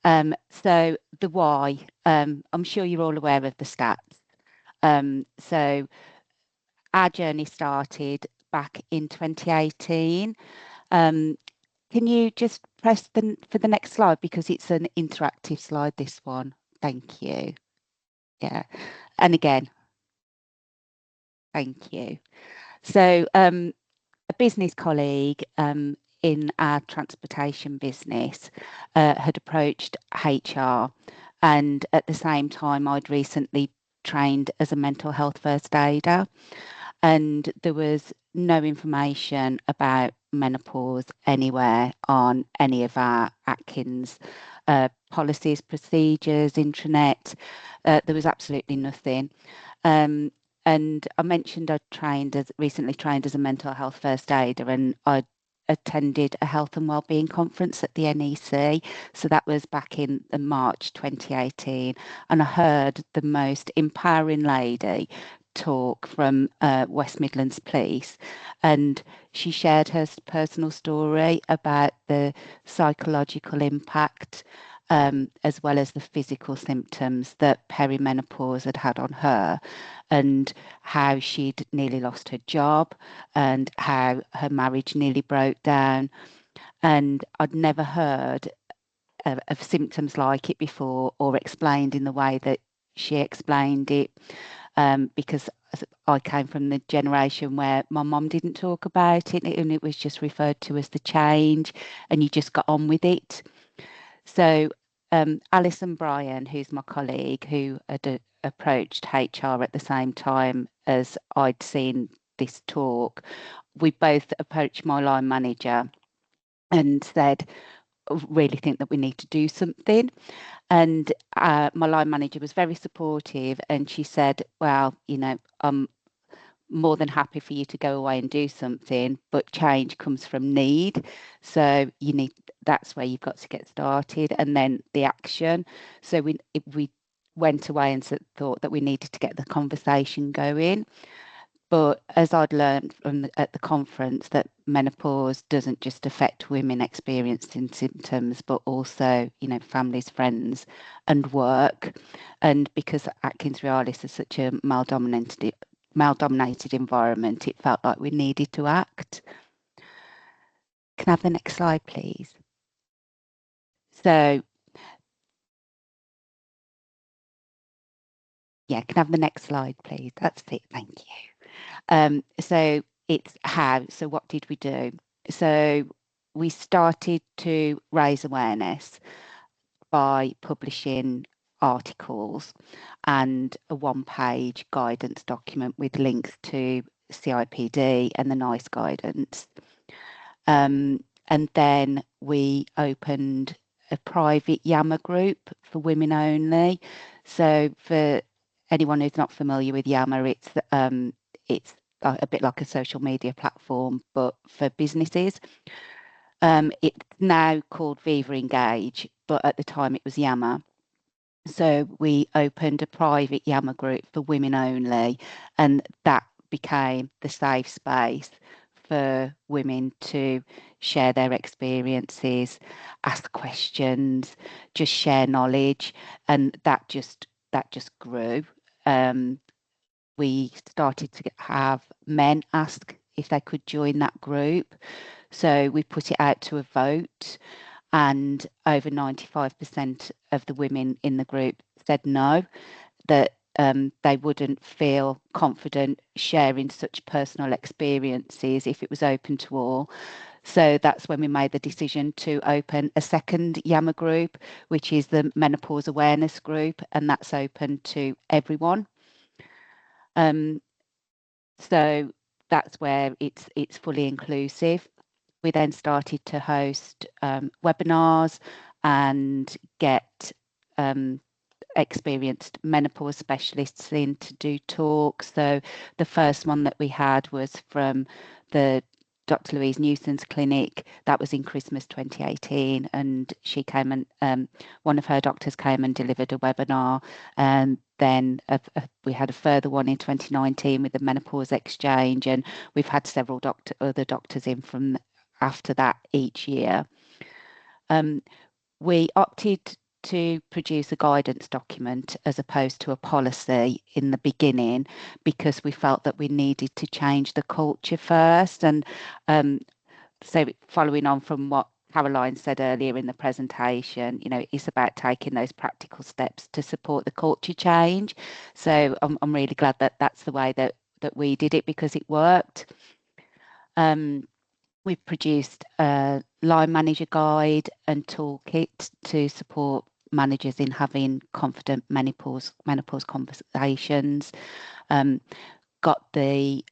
So the why, I'm sure you're all aware of the stats. So our journey started back in 2018. Can you just press for the next slide, because it's an interactive slide, this one. Thank you. Yeah. And again, thank you. So a business colleague in our transportation business had approached HR, and at the same time I'd recently trained as a mental health first aider, and there was no information about menopause anywhere on any of our Atkins policies, procedures, intranet. There was absolutely nothing. And I mentioned I recently trained as a mental health first aider, and I attended a health and wellbeing conference at the NEC. So that was back in March 2018, and I heard the most empowering lady talk from West Midlands Police, and she shared her personal story about the psychological impact as well as the physical symptoms that perimenopause had on her, and how she'd nearly lost her job and how her marriage nearly broke down. And I'd never heard of symptoms like it before, or explained in the way that she explained it, because I came from the generation where my mum didn't talk about it, and it was just referred to as the change, and you just got on with it. So Alison Bryan, who's my colleague, who had approached HR at the same time as I'd seen this talk, we both approached my line manager and said, really think that we need to do something. And my line manager was very supportive, and she said, well, I'm more than happy for you to go away and do something, but change comes from need. So that's where you've got to get started, and then the action. So we went away and thought that we needed to get the conversation going. But as I'd learned at the conference, that menopause doesn't just affect women experiencing symptoms, but also, families, friends, and work. And because Atkinsrealis is such a male-dominated environment, it felt like we needed to act. Can I have the next slide, please? So, yeah, can I have the next slide, please? That's it. Thank you. So it's how. So what did we do? So we started to raise awareness by publishing articles and a one-page guidance document with links to CIPD and the NICE guidance. And then we opened a private Yammer group for women only. So for anyone who's not familiar with Yammer, it's a bit like a social media platform, but for businesses. It's now called Viva Engage, but at the time it was Yammer. So we opened a private Yammer group for women only, and that became the safe space for women to share their experiences, ask questions, just share knowledge, and that just grew. We started to have men ask if they could join that group. So we put it out to a vote, and over 95% of the women in the group said no, that they wouldn't feel confident sharing such personal experiences if it was open to all. So that's when we made the decision to open a second YAMA group, which is the Menopause Awareness Group, and that's open to everyone. So that's where it's fully inclusive. We then started to host webinars and get experienced menopause specialists in to do talks. So the first one that we had was from the Dr. Louise Newson's clinic. That was in Christmas 2018, and she came and one of her doctors came and delivered a webinar. And then we had a further one in 2019 with the Menopause Exchange, and we've had several other doctors in from after that each year. We opted to produce a guidance document as opposed to a policy in the beginning, because we felt that we needed to change the culture first. And so following on from what Caroline said earlier in the presentation, it's about taking those practical steps to support the culture change. So I'm really glad that that's the way that we did it, because it worked. We've produced a line manager guide and toolkit to support managers in having confident menopause conversations. Got the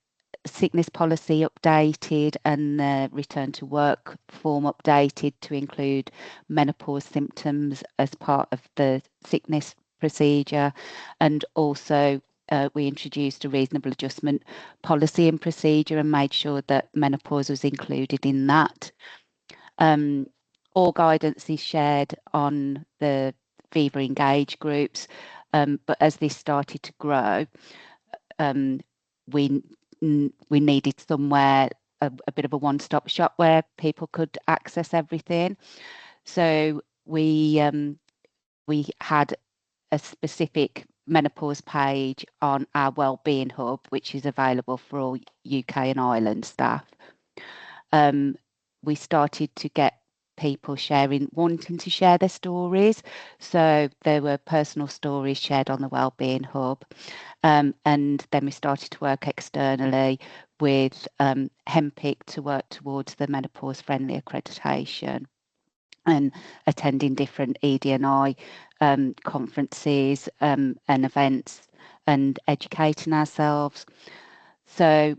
sickness policy updated and the return to work form updated to include menopause symptoms as part of the sickness procedure. And also we introduced a reasonable adjustment policy and procedure and made sure that menopause was included in that. All guidance is shared on the Viva Engage groups, but as this started to grow, we needed somewhere, a bit of a one-stop shop where people could access everything. So we had a specific menopause page on our Wellbeing Hub, which is available for all UK and Ireland staff. We started to get people wanting to share their stories. So there were personal stories shared on the Wellbeing Hub. And then we started to work externally with HEMPIC to work towards the menopause friendly accreditation, and attending different ED&I conferences and events and educating ourselves. So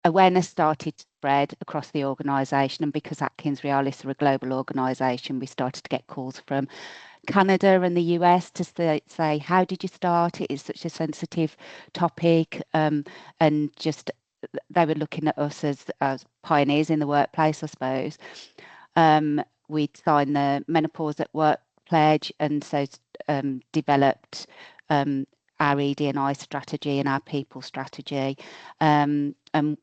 awareness started to spread across the organisation, and because Atkinsrealis are a global organisation, we started to get calls from Canada and the US to say, how did you start? It is such a sensitive topic, and just they were looking at us as pioneers in the workplace, I suppose. We signed the Menopause at Work pledge, and so developed our ED&I strategy and our people strategy. And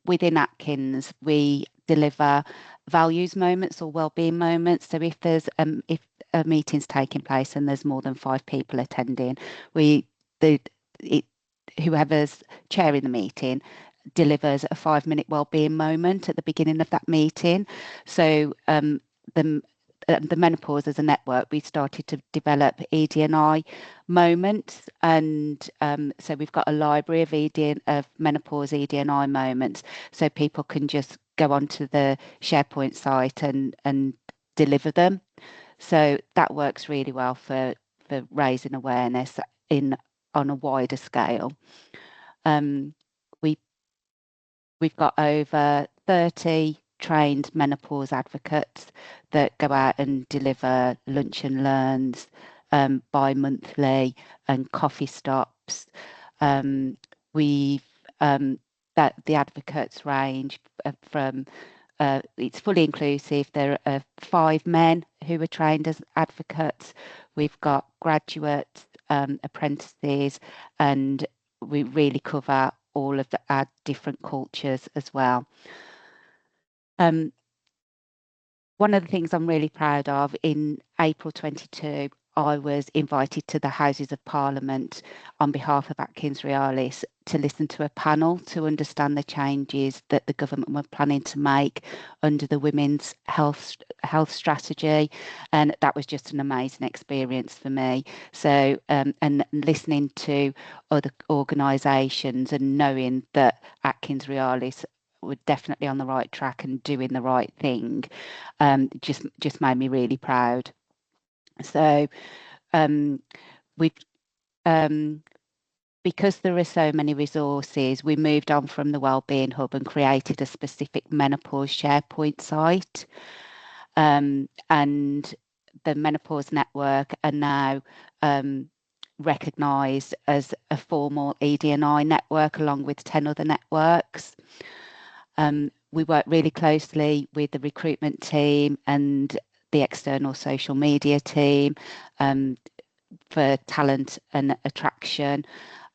within Atkins, we deliver values moments or wellbeing moments. So if there's if a meeting's taking place and there's more than 5 people attending, whoever's chairing the meeting delivers a 5-minute wellbeing moment at the beginning of that meeting. So the Menopause as a network, we started to develop ED&I moments, and so we've got a library of menopause ED&I moments, so people can just go onto the SharePoint site and deliver them. So that works really well for raising awareness on a wider scale. We've got over 30 trained menopause advocates that go out and deliver lunch and learns bi-monthly and coffee stops. We've that the advocates range from it's fully inclusive. There are 5 men who are trained as advocates. We've got graduates, apprentices, and we really cover all of our different cultures as well. One of the things I'm really proud of, in April 22, I was invited to the Houses of Parliament on behalf of Atkinsrealis to listen to a panel to understand the changes that the government were planning to make under the women's health strategy, and that was just an amazing experience for me. So and listening to other organisations and knowing that Atkinsrealis were definitely on the right track and doing the right thing, just made me really proud. So we've because there are so many resources, we moved on from the Wellbeing Hub and created a specific menopause SharePoint site. And the Menopause Network are now recognised as a formal ED&I network along with 10 other networks. We work really closely with the recruitment team and the external social media team for talent and attraction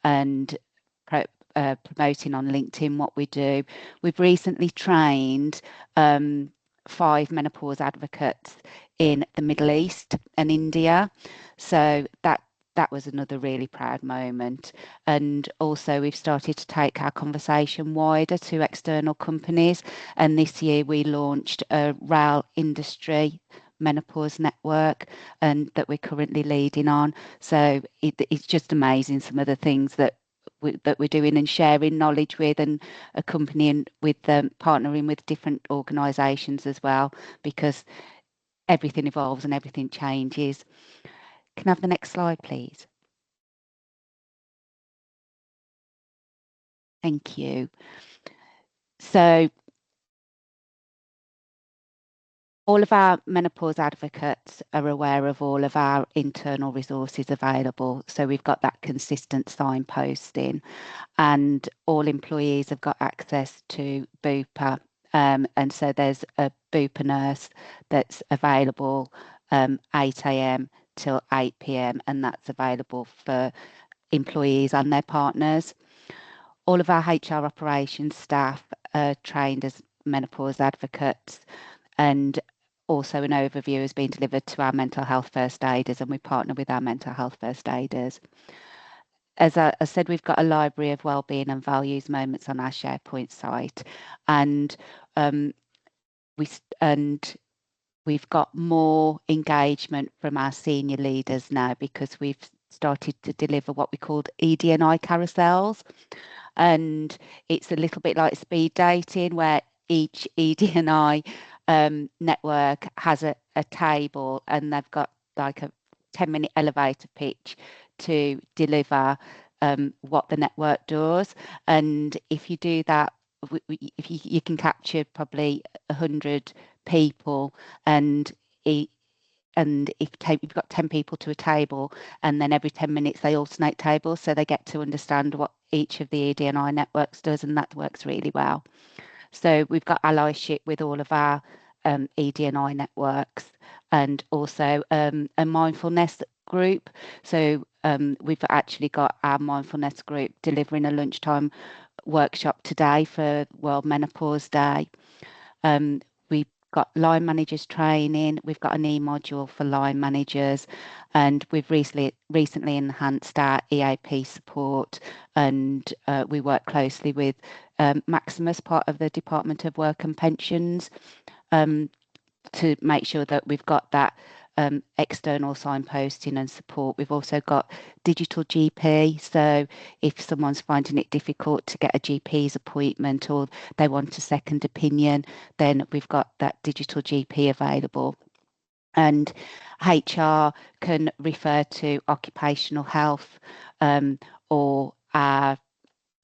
and promoting on LinkedIn what we do. We've recently trained 5 menopause advocates in the Middle East and India. So that was another really proud moment. And also we've started to take our conversation wider to external companies. And this year we launched a rail industry menopause network and that we're currently leading on. So it's just amazing some of the things that we're doing and sharing knowledge with and accompanying with partnering with different organisations as well, because everything evolves and everything changes. Can I have the next slide, please? Thank you. So all of our menopause advocates are aware of all of our internal resources available. So we've got that consistent signposting, and all employees have got access to Bupa. And so there's a Bupa nurse that's available 8 a.m. till 8 p.m. and that's available for employees and their partners. All of our HR operations staff are trained as menopause advocates, and also an overview has been delivered to our mental health first aiders, and we partner with our mental health first aiders. As I said, we've got a library of wellbeing and values moments on our SharePoint site, and we've got more engagement from our senior leaders now because we've started to deliver what we called ED&I carousels, and it's a little bit like speed dating where each ED&I network has a table and they've got like a 10-minute elevator pitch to deliver what the network does. And if you do that, if you can capture probably 100 people, and if you've got 10 people to a table, and then every 10 minutes they alternate tables, so they get to understand what each of the ED&I networks does, and that works really well. So we've got allyship with all of our ED&I networks, and also a mindfulness group. So we've actually got our mindfulness group delivering a lunchtime workshop today for World Menopause Day. We've got line managers training. We've got an e-module for line managers, and we've recently enhanced our EAP support, and we work closely with Maximus, part of the Department of Work and Pensions, to make sure that we've got that external signposting and support. We've also got digital GP, so if someone's finding it difficult to get a GP's appointment or they want a second opinion, then we've got that digital GP available. And HR can refer to occupational health or our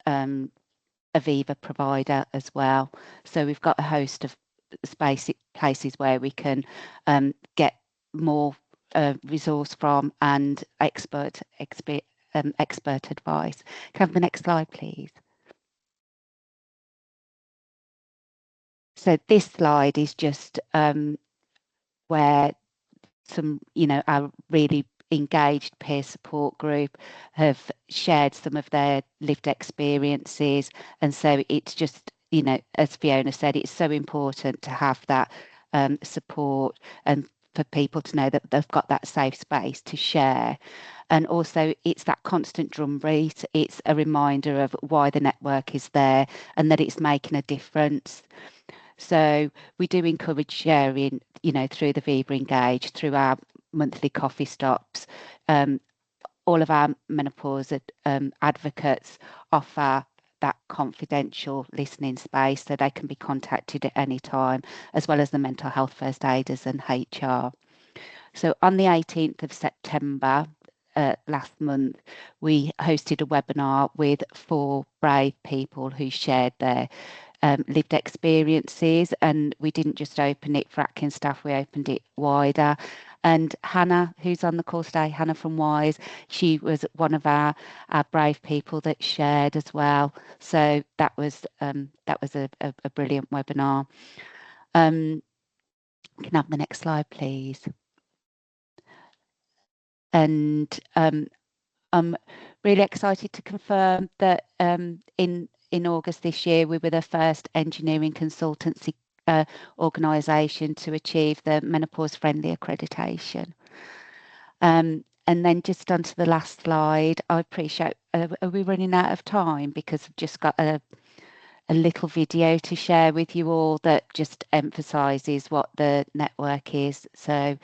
Aviva provider as well. So we've got a host of places where we can get more resource from and expert advice. Can I have the next slide, please? So this slide is just where some, our really engaged peer support group have shared some of their lived experiences, and so it's just, as Fiona said, it's so important to have that support and for people to know that they've got that safe space to share. And also it's that constant drumbeat. It's a reminder of why the network is there and that it's making a difference. So we do encourage sharing, through the Viva Engage, through our monthly coffee stops. All of our menopause advocates offer that confidential listening space so they can be contacted at any time, as well as the mental health first aiders and HR. So on the 18th of September last month, we hosted a webinar with 4 brave people who shared their lived experiences, and we didn't just open it for Atkins staff, we opened it wider. And Hannah, who's on the call today, Hannah from Wise, she was one of our brave people that shared as well. So that was a brilliant webinar. Can I have the next slide, please? And I'm really excited to confirm that in August this year, we were the first engineering consultancy organisation to achieve the menopause friendly accreditation. And then just onto the last slide, I appreciate, are we running out of time? Because I've just got a little video to share with you all that just emphasises what the network is. So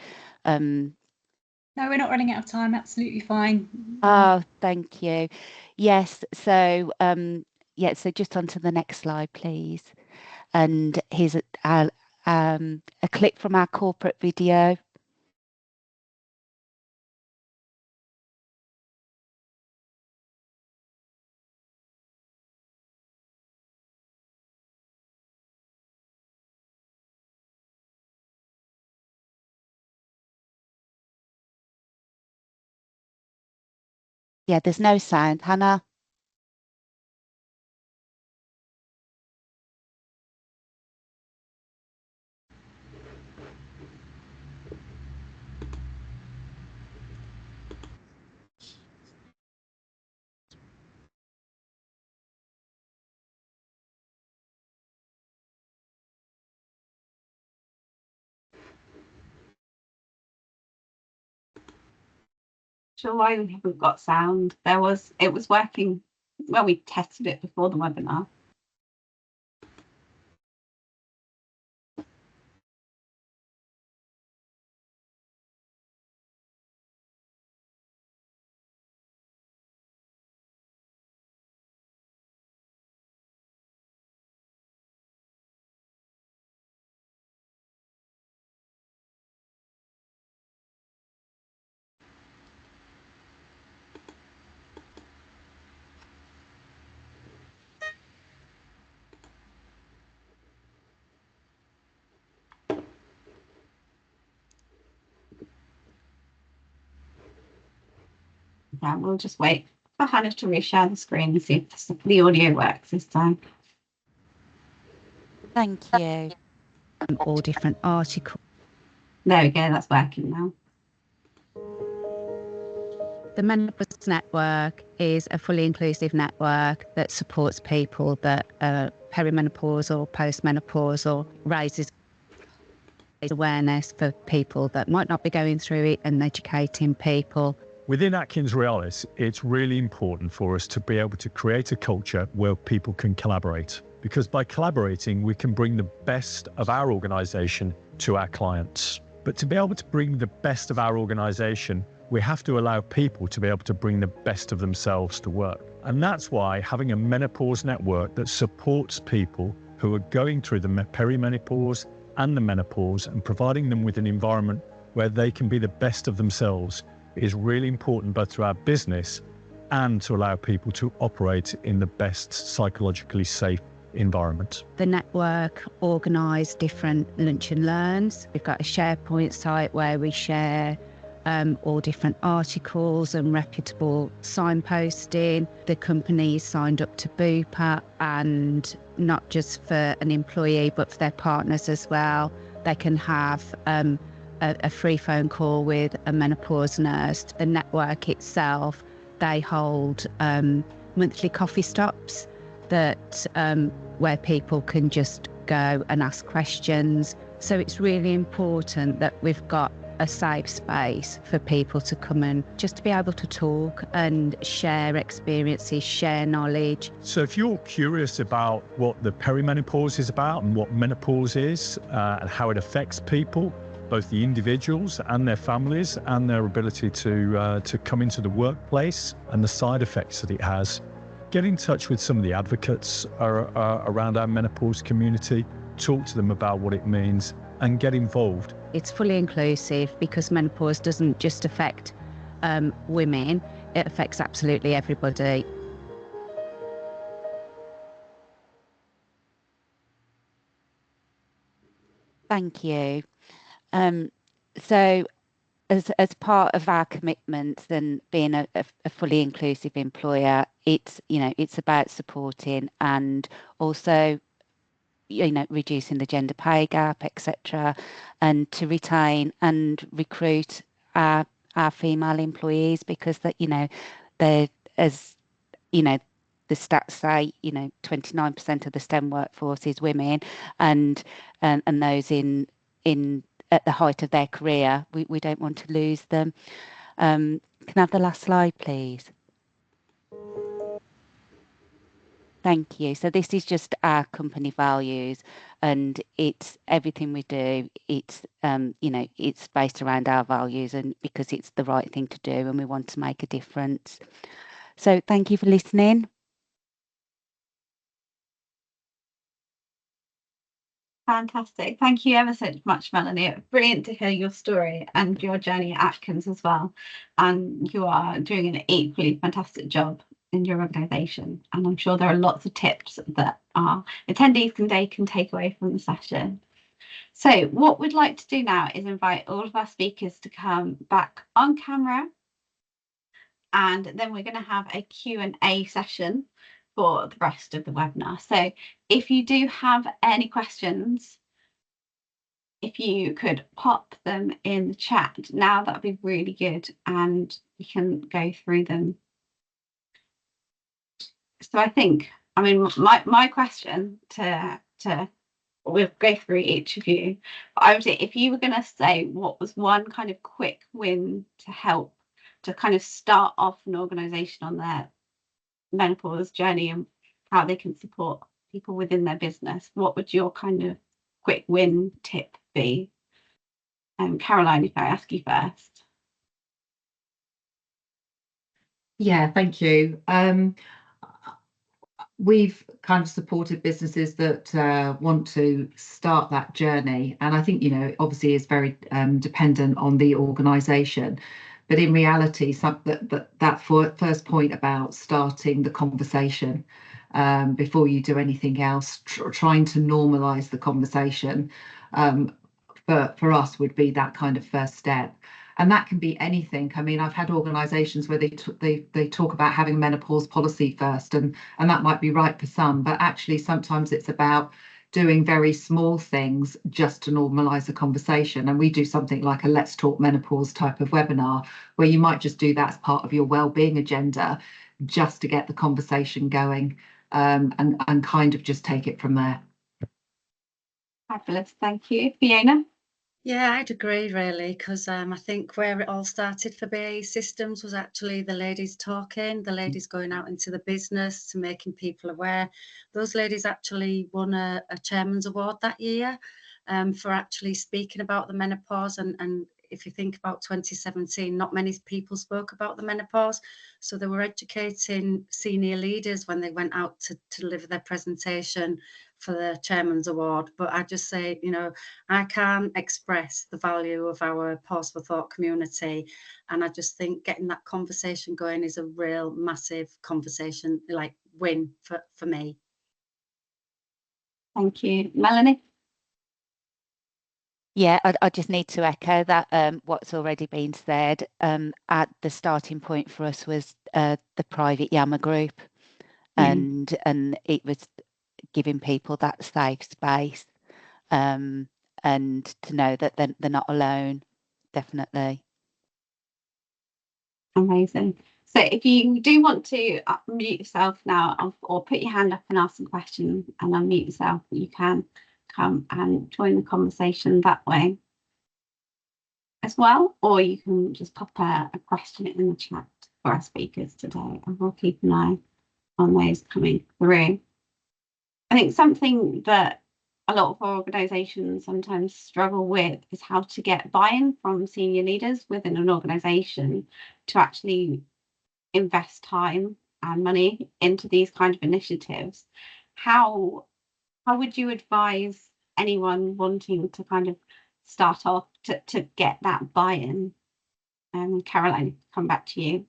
no, we're not running out of time. Absolutely fine. Oh, thank you. Yes. So, so just onto the next slide, please. And here's a clip from our corporate video. Yeah, there's no sound, Hannah. Sure why we haven't got sound. It was working when we tested it before the webinar. Yeah, we'll just wait for Hannah to reshare the screen and see if the audio works this time. Thank you. All different articles. There we go, that's working now. The Menopause Network is a fully inclusive network that supports people that are perimenopausal, postmenopausal, raises awareness for people that might not be going through it and educating people. Within Atkinsrealis, it's really important for us to be able to create a culture where people can collaborate, because by collaborating, we can bring the best of our organisation to our clients. But to be able to bring the best of our organisation, we have to allow people to be able to bring the best of themselves to work. And that's why having a menopause network that supports people who are going through the perimenopause and the menopause and providing them with an environment where they can be the best of themselves is really important, both to our business and to allow people to operate in the best psychologically safe environment. The network organise different lunch and learns. We've got a SharePoint site where we share all different articles and reputable signposting. The company is signed up to Bupa, and not just for an employee but for their partners as well. They can have a free phone call with a menopause nurse. The network itself, they hold monthly coffee stops that where people can just go and ask questions. So it's really important that we've got a safe space for people to come and just to be able to talk and share experiences, share knowledge. So if you're curious about what the perimenopause is about and what menopause is and how it affects people, both the individuals and their families and their ability to come into the workplace and the side effects that it has, get in touch with some of the advocates around our menopause community, talk to them about what it means and get involved. It's fully inclusive because menopause doesn't just affect women, it affects absolutely everybody. Thank you. So as part of our commitments and being a fully inclusive employer, it's about supporting and also reducing the gender pay gap, etc., and to retain and recruit our female employees, because they're, as the stats say, 29% of the STEM workforce is women, and those in at the height of their career, we don't want to lose them. Can I have the last slide, please? Thank you. So this is just our company values, and it's everything we do. It's it's based around our values, and because it's the right thing to do, and we want to make a difference. So thank you for listening. Fantastic. Thank you ever so much, Melanie. Brilliant to hear your story and your journey at Atkins as well. And you are doing an equally fantastic job in your organisation. And I'm sure there are lots of tips that our attendees can take away from the session. So what we'd like to do now is invite all of our speakers to come back on camera. And then we're going to have a Q&A session for the rest of the webinar. So if you do have any questions, if you could pop them in the chat now, that'd be really good, and we can go through them. So I think, my question we'll go through each of you, but I would say, if you were going to say what was one kind of quick win to help to kind of start off an organisation on their menopause journey and how they can support people within their business, what would your kind of quick win tip be? Caroline, if I ask you first. Yeah, thank you. We've kind of supported businesses that want to start that journey, and I think obviously it's very dependent on the organisation. But in reality, that first point about starting the conversation before you do anything else, trying to normalise the conversation, for us would be that kind of first step. And that can be anything. I mean, I've had organisations where they talk about having a menopause policy first, and that might be right for some, but actually sometimes it's about doing very small things just to normalise the conversation. And we do something like a Let's Talk Menopause type of webinar, where you might just do that as part of your wellbeing agenda, just to get the conversation going, and kind of just take it from there. Fabulous, thank you. Fiona? Yeah, I'd agree really, because I think where it all started for BAE Systems was actually the ladies talking, the ladies going out into the business to making people aware. Those ladies actually won a chairman's award that year for actually speaking about the menopause, and if you think about 2017, not many people spoke about the menopause, so they were educating senior leaders when they went out to deliver their presentation for the Chairman's Award. But I just say, I can't express the value of our Pause for Thought community, and I just think getting that conversation going is a real massive conversation, like win for me. Thank you. Melanie? Yeah, I just need to echo that what's already been said. At the starting point for us was the private Yammer group, and it was giving people that safe space, and to know that they're not alone, definitely. Amazing. So if you do want to unmute yourself now, or put your hand up and ask some questions and unmute yourself, you can come and join the conversation that way. as well, or you can just pop a question in the chat for our speakers today, and we'll keep an eye on those coming through. I think something that a lot of our organisations sometimes struggle with is how to get buy-in from senior leaders within an organisation to actually invest time and money into these kind of initiatives. How would you advise anyone wanting to kind of start off to get that buy-in? Caroline, come back to you.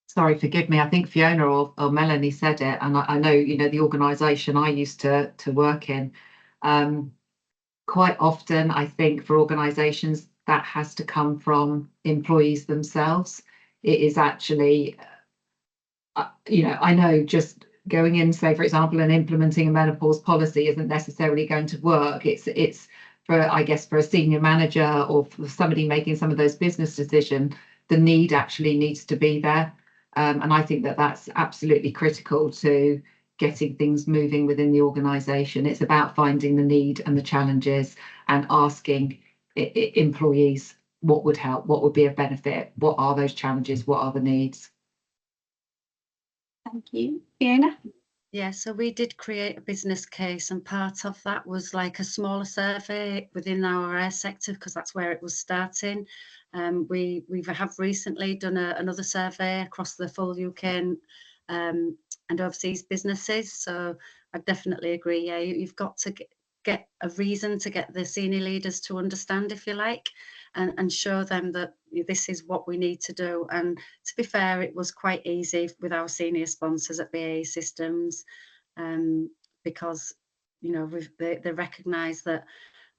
Sorry, forgive me. I think Fiona or Melanie said it, and I know, you know, the organisation I used to work in, quite often I think for organisations that has to come from employees themselves. It is actually, you know, I know just going in, say, for example, and implementing a menopause policy isn't necessarily going to work. It's for, I guess, for a senior manager or for somebody making some of those business decisions, the need actually needs to be there. And I think that that's absolutely critical to getting things moving within the organisation. It's about finding the need and the challenges and asking employees what would help, what would be a benefit, what are those challenges, what are the needs. Thank you. Fiona? Yeah, so we did create a business case, and part of that was like a smaller survey within our air sector, because that's where it was starting. We have recently done another survey across the full UK and overseas businesses. So I definitely agree. Yeah, you've got to get a reason to get the senior leaders to understand, if you like, and show them that this is what we need to do. And to be fair, it was quite easy with our senior sponsors at BAE Systems, because, you know, they recognise that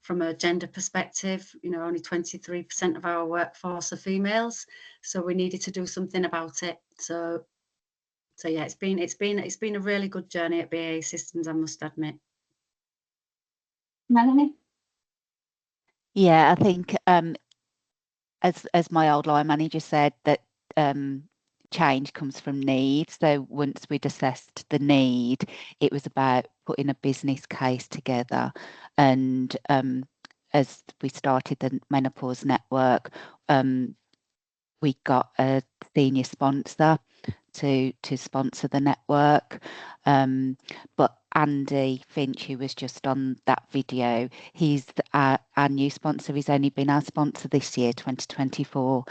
from a gender perspective, you know, only 23% of our workforce are females, so we needed to do something about it. So yeah, it's been a really good journey at BAE Systems, I must admit. Melanie? Yeah, I think as my old line manager said, that change comes from need. So once we'd assessed the need, it was about putting a business case together. And as we started the Menopause Network, we got a senior sponsor to sponsor the network. But Andy Finch, who was just on that video, he's our new sponsor. He's only been our sponsor this year, 2024,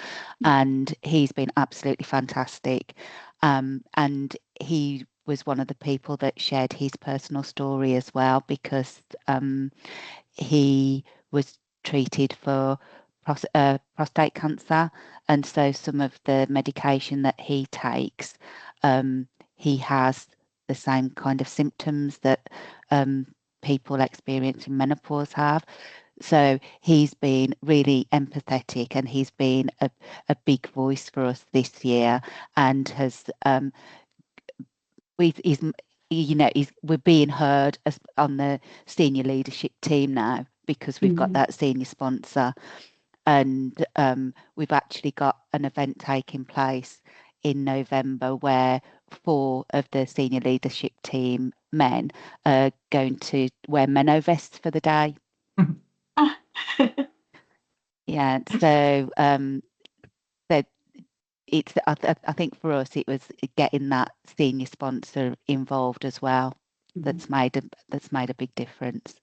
and he's been absolutely fantastic. And he was one of the people that shared his personal story as well, because he was treated for prostate cancer, and so some of the medication that he takes, he has the same kind of symptoms that people experiencing menopause have. So he's been really empathetic, and he's been a big voice for us this year, and has we're being heard as on the senior leadership team now, because we've got that senior sponsor. And we've actually got an event taking place in November where 4 of the senior leadership team men are going to wear Meno vests for the day. Yeah, so it's I think for us it was getting that senior sponsor involved as well. That's made a big difference.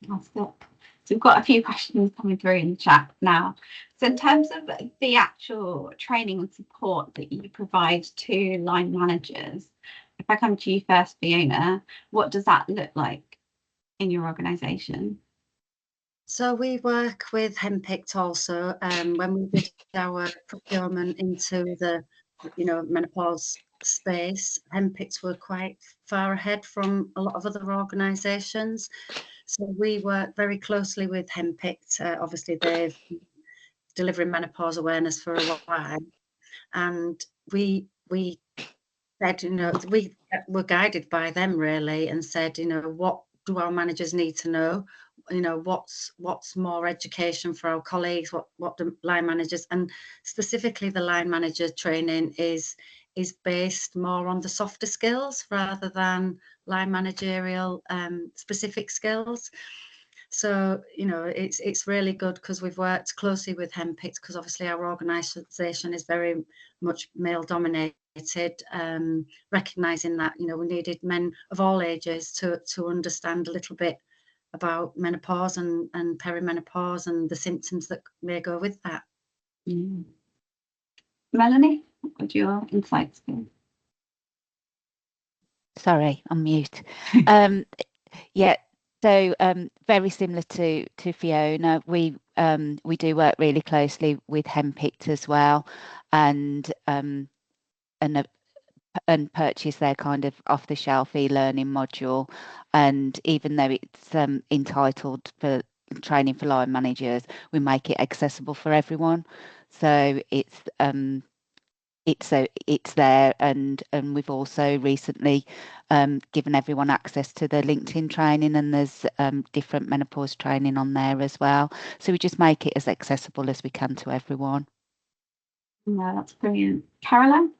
That's good. So we've got a few questions coming through in the chat now. So in terms of the actual training and support that you provide to line managers, if I come to you first, Fiona, what does that look like in your organisation? So we work with Henpicked also. When we did our procurement into the, you know, menopause space, Henpicked were quite far ahead from a lot of other organisations. So we work very closely with Henpicked. Obviously, they've delivering menopause awareness for a while, and we said, you know, we were guided by them really, and said, you know, what do our managers need to know? You know, what's more education for our colleagues, what the line managers, and specifically the line manager training is based more on the softer skills rather than line managerial specific skills. So, you know, it's really good because we've worked closely with HEMPICS, because obviously our organisation is very much male dominated, recognising that, you know, we needed men of all ages to understand a little bit about menopause and perimenopause and the symptoms that may go with that. Melanie, what would your insights be? Sorry, on mute. Yeah, so very similar to Fiona, we do work really closely with HEMPICS as well, and purchase their kind of off-the-shelf e-learning module. And even though it's entitled for training for line managers, we make it accessible for everyone. So it's there, and we've also recently given everyone access to the LinkedIn training, and there's different menopause training on there as well. So we just make it as accessible as we can to everyone. No, that's brilliant. Caroline?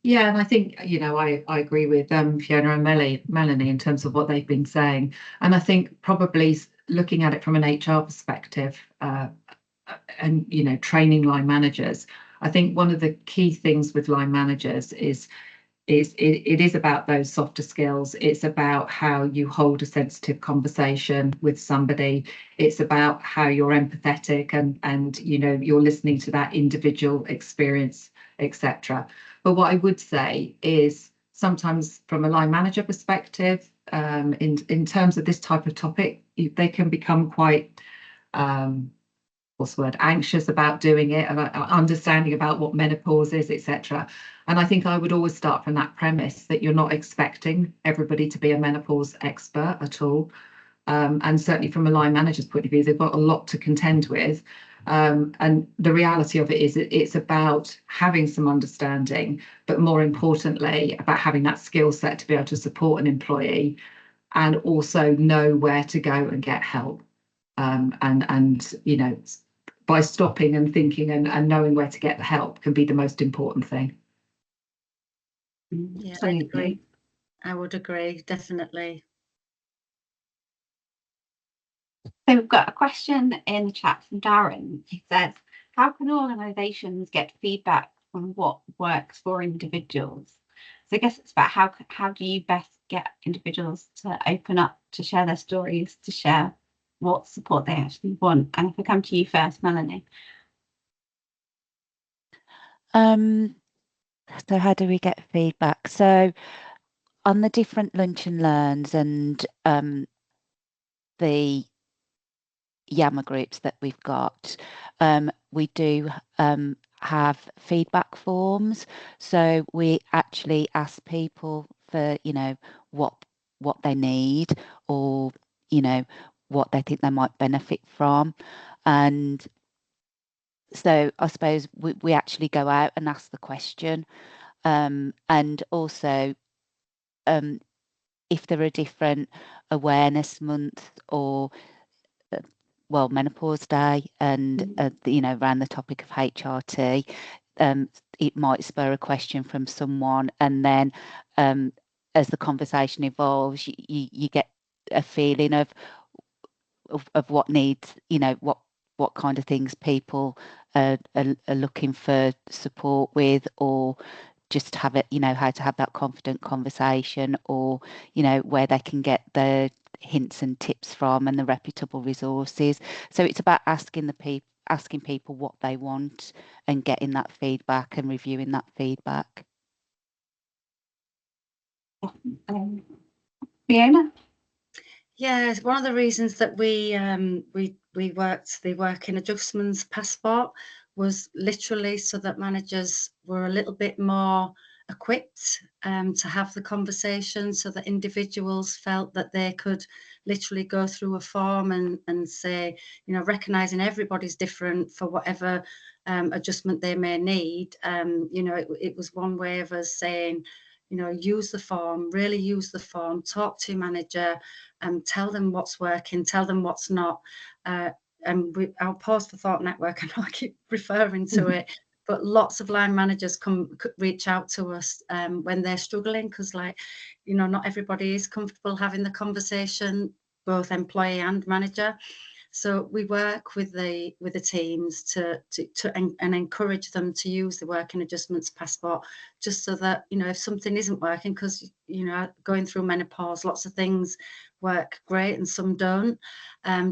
Yeah, and I think, you know, I agree with Fiona and Melanie in terms of what they've been saying. And I think probably looking at it from an HR perspective, and, you know, training line managers, I think one of the key things with line managers is it is about those softer skills. It's about how you hold a sensitive conversation with somebody. It's about how you're empathetic and you know, you're listening to that individual experience, etc. But what I would say is sometimes from a line manager perspective, in terms of this type of topic, they can become quite what's the word, anxious about doing it, about understanding about what menopause is, etc. And I think I would always start from that premise that you're not expecting everybody to be a menopause expert at all. And certainly from a line manager's point of view, they've got a lot to contend with. And the reality of it is it's about having some understanding, but more importantly, about having that skill set to be able to support an employee and also know where to go and get help. And you know, by stopping and thinking and knowing where to get the help can be the most important thing. Yeah, I agree. I would agree, definitely. So we've got a question in the chat from Darren. He says, how can organisations get feedback on what works for individuals? So I guess it's about how do you best get individuals to open up, to share their stories, to share what support they actually want. And if I come to you first, Melanie. So how do we get feedback? So on the different lunch and learns and the Yammer groups that we've got, we do have feedback forms. So we actually ask people for, you know, what they need, or, you know, what they think they might benefit from. And so I suppose we actually go out and ask the question, and also if there are different awareness months or well, Menopause Day, and you know, around the topic of HRT, it might spur a question from someone, and then as the conversation evolves, you get a feeling of what needs, you know, what kind of things people are looking for support with, or just have it, you know, how to have that confident conversation, or, you know, where they can get the hints and tips from and the reputable resources. So it's about asking people what they want and getting that feedback and reviewing that feedback. Fiona? Yeah, one of the reasons that we worked the working adjustments passport was literally so that managers were a little bit more equipped to have the conversation, so that individuals felt that they could literally go through a form and say, you know, recognizing everybody's different for whatever adjustment they may need. You know, it was one way of us saying, you know, use the form, really use the form, talk to your manager, and tell them what's working, tell them what's not. And our Pause for Thought network, I know I keep referring to it, but lots of line managers reach out to us when they're struggling, because, like, you know, not everybody is comfortable having the conversation both employee and manager. So we work with the teams to encourage them to use the working adjustments passport, just so that, you know, if something isn't working, because, you know, going through menopause, lots of things work great and some don't.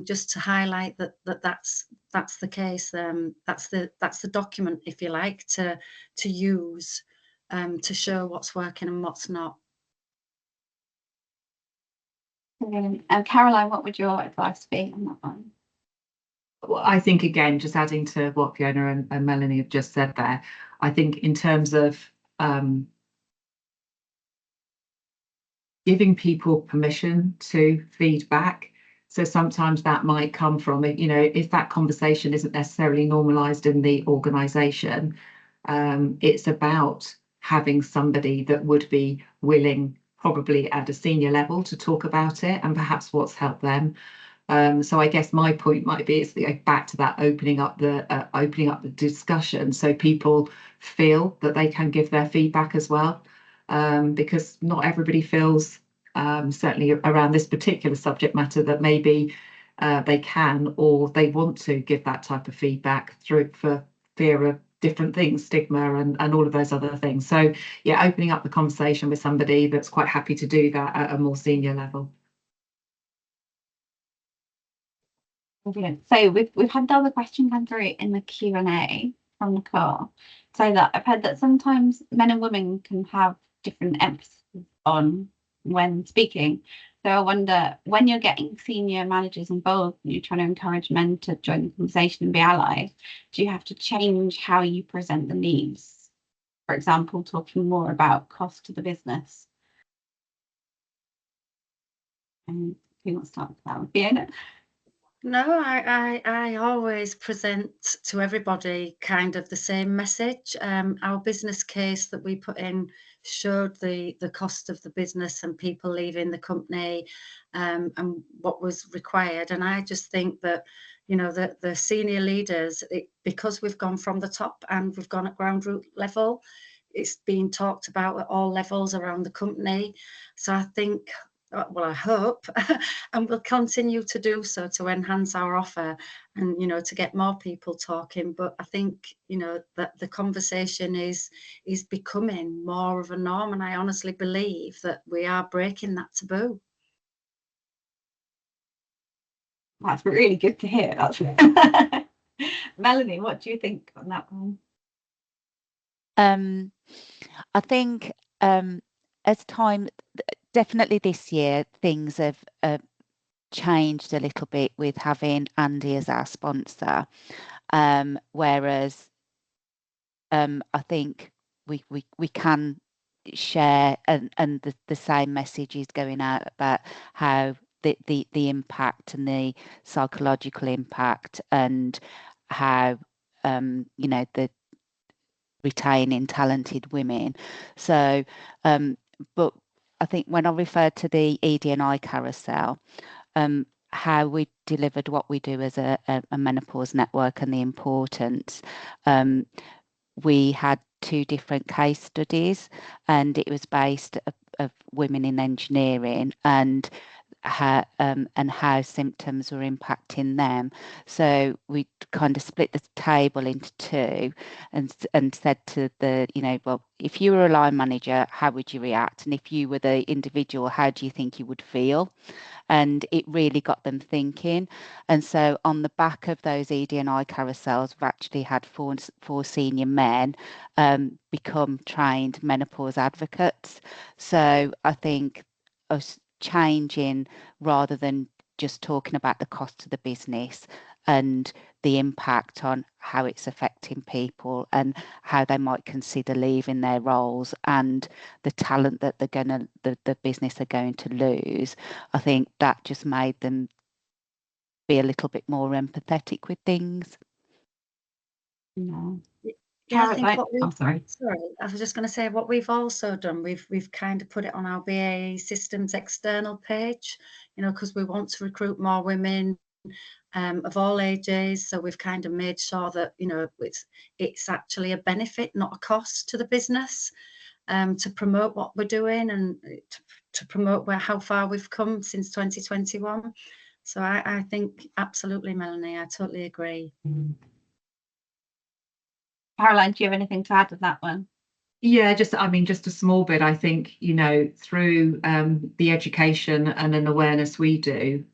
Just to highlight that's the case. That's the document, if you like, to use to show what's working and what's not. And Caroline, what would your advice be on that one? Well, I think, again, just adding to what Fiona and Melanie have just said there, I think in terms of giving people permission to feedback. So sometimes that might come from, you know, if that conversation isn't necessarily normalised in the organisation, it's about having somebody that would be willing, probably at a senior level, to talk about it and perhaps what's helped them. So I guess my point might be, it's back to that opening up the discussion, so people feel that they can give their feedback as well, because not everybody feels, certainly around this particular subject matter, that maybe they can or they want to give that type of feedback through for fear of different things, stigma and all of those other things. So yeah, opening up the conversation with somebody that's quite happy to do that at a more senior level. Brilliant. So we've had another question come through in the Q&A from Nicole. So that I've heard that sometimes men and women can have different emphasis on when speaking. So I wonder, when you're getting senior managers involved and you're trying to encourage men to join the conversation and be allies, do you have to change how you present the needs? For example, talking more about cost to the business. And who wants to start with that one? Fiona? No, I always present to everybody kind of the same message. Our business case that we put in showed the cost of the business and people leaving the company, and what was required. And I just think that, you know, the senior leaders, because we've gone from the top and we've gone at ground root level, it's being talked about at all levels around the company. So I think, well, I hope, and we'll continue to do so to enhance our offer and, you know, to get more people talking. But I think, you know, that the conversation is becoming more of a norm, and I honestly believe that we are breaking that taboo. That's really good to hear. That's Melanie, what do you think on that one? I think as time, definitely this year, things have changed a little bit with having Andy as our sponsor, whereas I think we can share and the same message is going out about how the impact and the psychological impact, and how you know, the retaining talented women. So but I think when I referred to the ED&I carousel, how we delivered what we do as a menopause network and the importance, we had 2 different case studies, and it was based of women in engineering and how symptoms were impacting them. So we kind of split the table into 2 and said to the, you know, well, if you were a line manager, how would you react? And if you were the individual, how do you think you would feel? And it really got them thinking. And so on the back of those ED&I carousels, we've actually had 4 senior men become trained menopause advocates. So I think us changing, rather than just talking about the cost of the business and the impact on how it's affecting people and how they might consider leaving their roles and the talent that the business are going to lose, I think that just made them be a little bit more empathetic with things. No. Yeah, I think what I'm sorry. Sorry, I was just going to say what we've also done. We've kind of put it on our BAE Systems external page, you know, because we want to recruit more women of all ages. So we've kind of made sure that, you know, it's actually a benefit, not a cost to the business. to promote what we're doing and to promote how far we've come since 2021. So I think absolutely, Melanie, I totally agree. Caroline, do you have anything to add to that one? Yeah, just a small bit. I think, through the education and an awareness we do,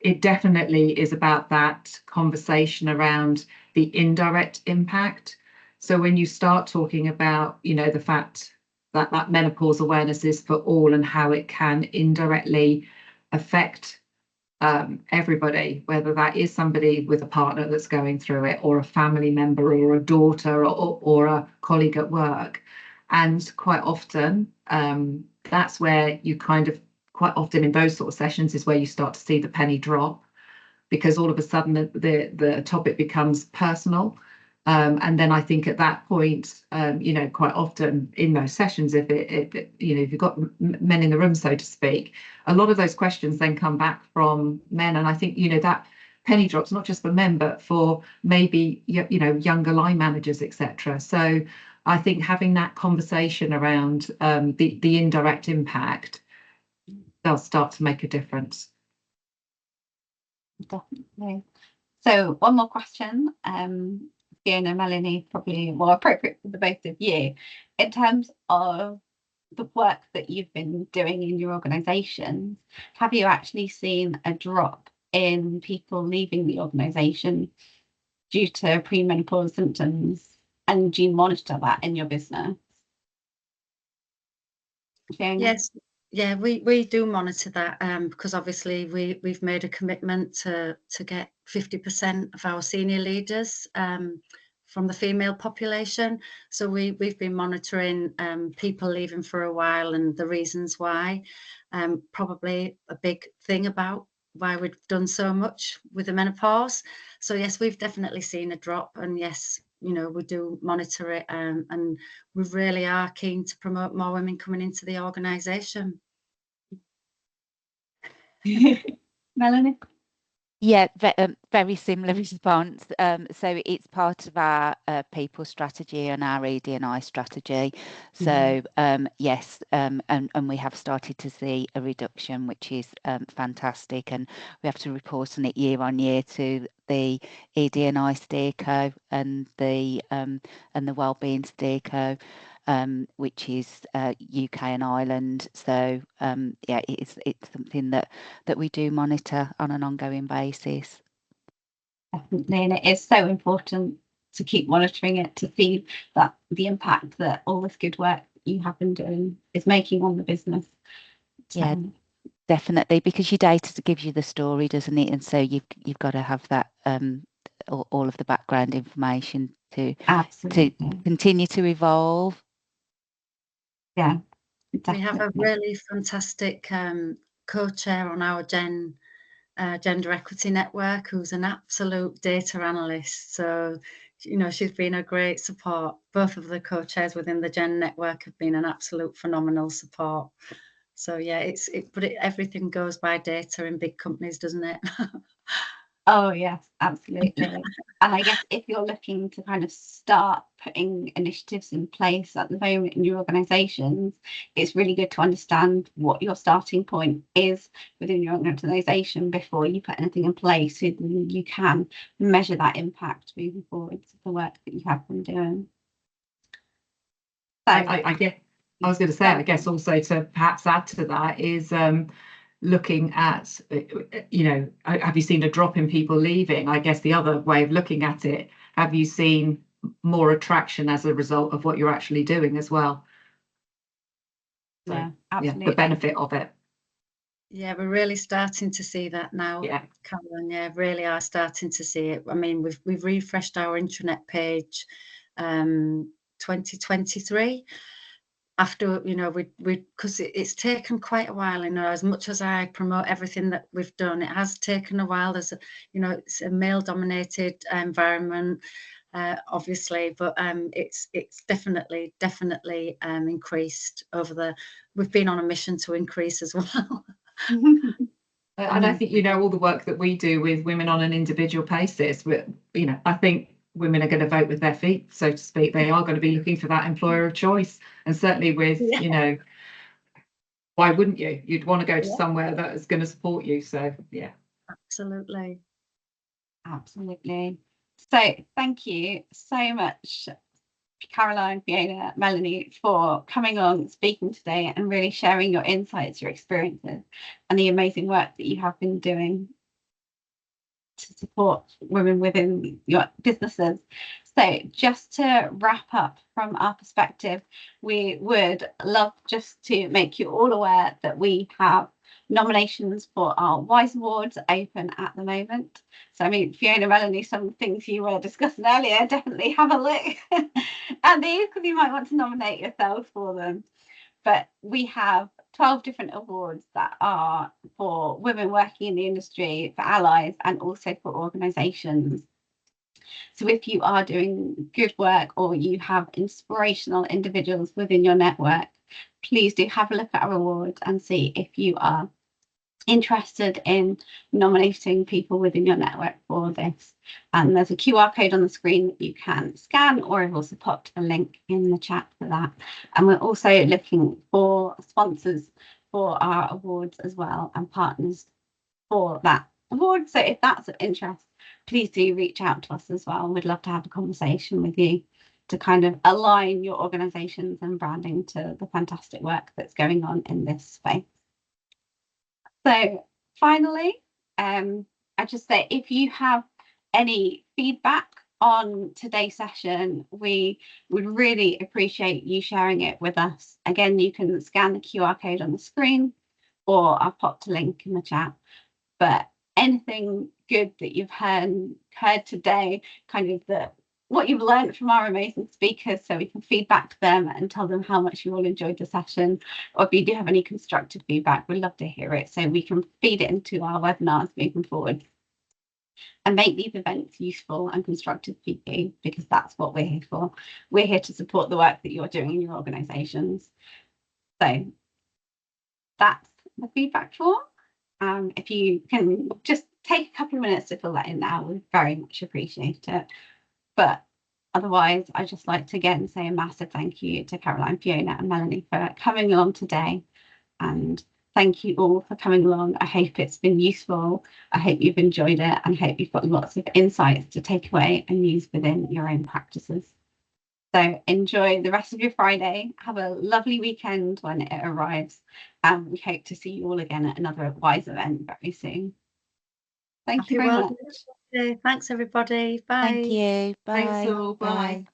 it definitely is about that conversation around the indirect impact. So when you start talking about, the fact that menopause awareness is for all and how it can indirectly affect everybody, whether that is somebody with a partner that's going through it, or a family member, or a daughter, or a colleague at work. And quite often, that's where you quite often in those sort of sessions is where you start to see the penny drop, because all of a sudden the topic becomes personal. And then I think at that point, quite often in those sessions, if you've got men in the room, so to speak, a lot of those questions then come back from men. And I think, that penny drops not just for men, but for maybe, younger line managers, etc. So I think having that conversation around the indirect impact does start to make a difference. Definitely. So one more question. Fiona, Melanie, probably more appropriate for the both of you. In terms of the work that you've been doing in your organisations, have you actually seen a drop in people leaving the organisation due to premenopause symptoms, and do you monitor that in your business? Fiona? Yes, yeah, we do monitor that, because obviously we've made a commitment to get 50% of our senior leaders from the female population. So we've been monitoring people leaving for a while and the reasons why. Probably a big thing about why we've done so much with the menopause. So yes, we've definitely seen a drop, and yes, we do monitor it, and we really are keen to promote more women coming into the organisation. Melanie? Yeah, very similar response. So it's part of our people strategy and our ED&I strategy. So yes, and we have started to see a reduction, which is fantastic, and we have to report on it year on year to the ED&I steerco and the wellbeing steerco, which is UK and Ireland. So yeah, it's something that we do monitor on an ongoing basis. Definitely, and it is so important to keep monitoring it, to see that the impact that all this good work you have been doing is making on the business. Yeah, definitely, because your data gives you the story, doesn't it? And so you've got to have that all of the background information to continue to evolve. Yeah, definitely. We have a really fantastic co-chair on our gender equity network, who's an absolute data analyst. So she's been a great support. Both of the co-chairs within the Gen network have been an absolute phenomenal support. So yeah, everything goes by data in big companies, doesn't it? Oh yes, absolutely. And I guess if you're looking to kind of start putting initiatives in place at the moment in your organisations, it's really good to understand what your starting point is within your organisation before you put anything in place, so that you can measure that impact moving forward to the work that you have been doing. So, I guess also to perhaps add to that is looking at, have you seen a drop in people leaving? I guess the other way of looking at it, have you seen more attraction as a result of what you're actually doing as well? Yeah, absolutely. Yeah, the benefit of it. Yeah, we're really starting to see that now, Caroline. Yeah, really are starting to see it. I mean, we've refreshed our intranet page 2023. After, because it's taken quite a while, as much as I promote everything that we've done, it has taken a while. There's it's a male dominated environment, obviously, but it's definitely increased we've been on a mission to increase as well. And I think, all the work that we do with women on an individual basis, I think women are going to vote with their feet, so to speak. They are going to be looking for that employer of choice, and certainly with why wouldn't you? You'd want to go to somewhere that is going to support you. So yeah, Absolutely. Absolutely. So thank you so much, Caroline, Fiona, Melanie, for coming on, speaking today, and really sharing your insights, your experiences, and the amazing work that you have been doing to support women within your businesses. So just to wrap up from our perspective, we would love just to make you all aware that we have nominations for our WISE Awards open at the moment. So I mean, Fiona, Melanie, some things you were discussing earlier, definitely have a look at these because you might want to nominate yourself for them. But we have 12 different awards that are for women working in the industry, for allies, and also for organisations. So if you are doing good work or you have inspirational individuals within your network, please do have a look at our awards and see if you are interested in nominating people within your network for this. And there's a QR code on the screen that you can scan, or I've also popped a link in the chat for that. And we're also looking for sponsors for our awards as well, and partners for that award. So if that's of interest, please do reach out to us as well. We'd love to have a conversation with you to kind of align your organisations and branding to the fantastic work that's going on in this space. So finally, I just say if you have any feedback on today's session, we would really appreciate you sharing it with us. Again, you can scan the QR code on the screen, or I'll pop the link in the chat. But anything good that you've heard today, kind of what you've learned from our amazing speakers, so we can feed back to them and tell them how much you all enjoyed the session. Or if you do have any constructive feedback, we'd love to hear it so we can feed it into our webinars moving forward and make these events useful and constructive for you, because that's what we're here for. We're here to support the work that you're doing in your organisations. So that's the feedback form. If you can just take a couple of minutes to fill that in now, we very much appreciate it. But otherwise, I'd just like to again say a massive thank you to Caroline, Fiona and Melanie for coming along today. And thank you all for coming along. I hope it's been useful. I hope you've enjoyed it, and I hope you've got lots of insights to take away and use within your own practices. So enjoy the rest of your Friday. Have a lovely weekend when it arrives. And we hope to see you all again at another WISE event very soon. Thank you very much. Thanks, everybody. Bye. Thank you. Bye. thanks all. Bye.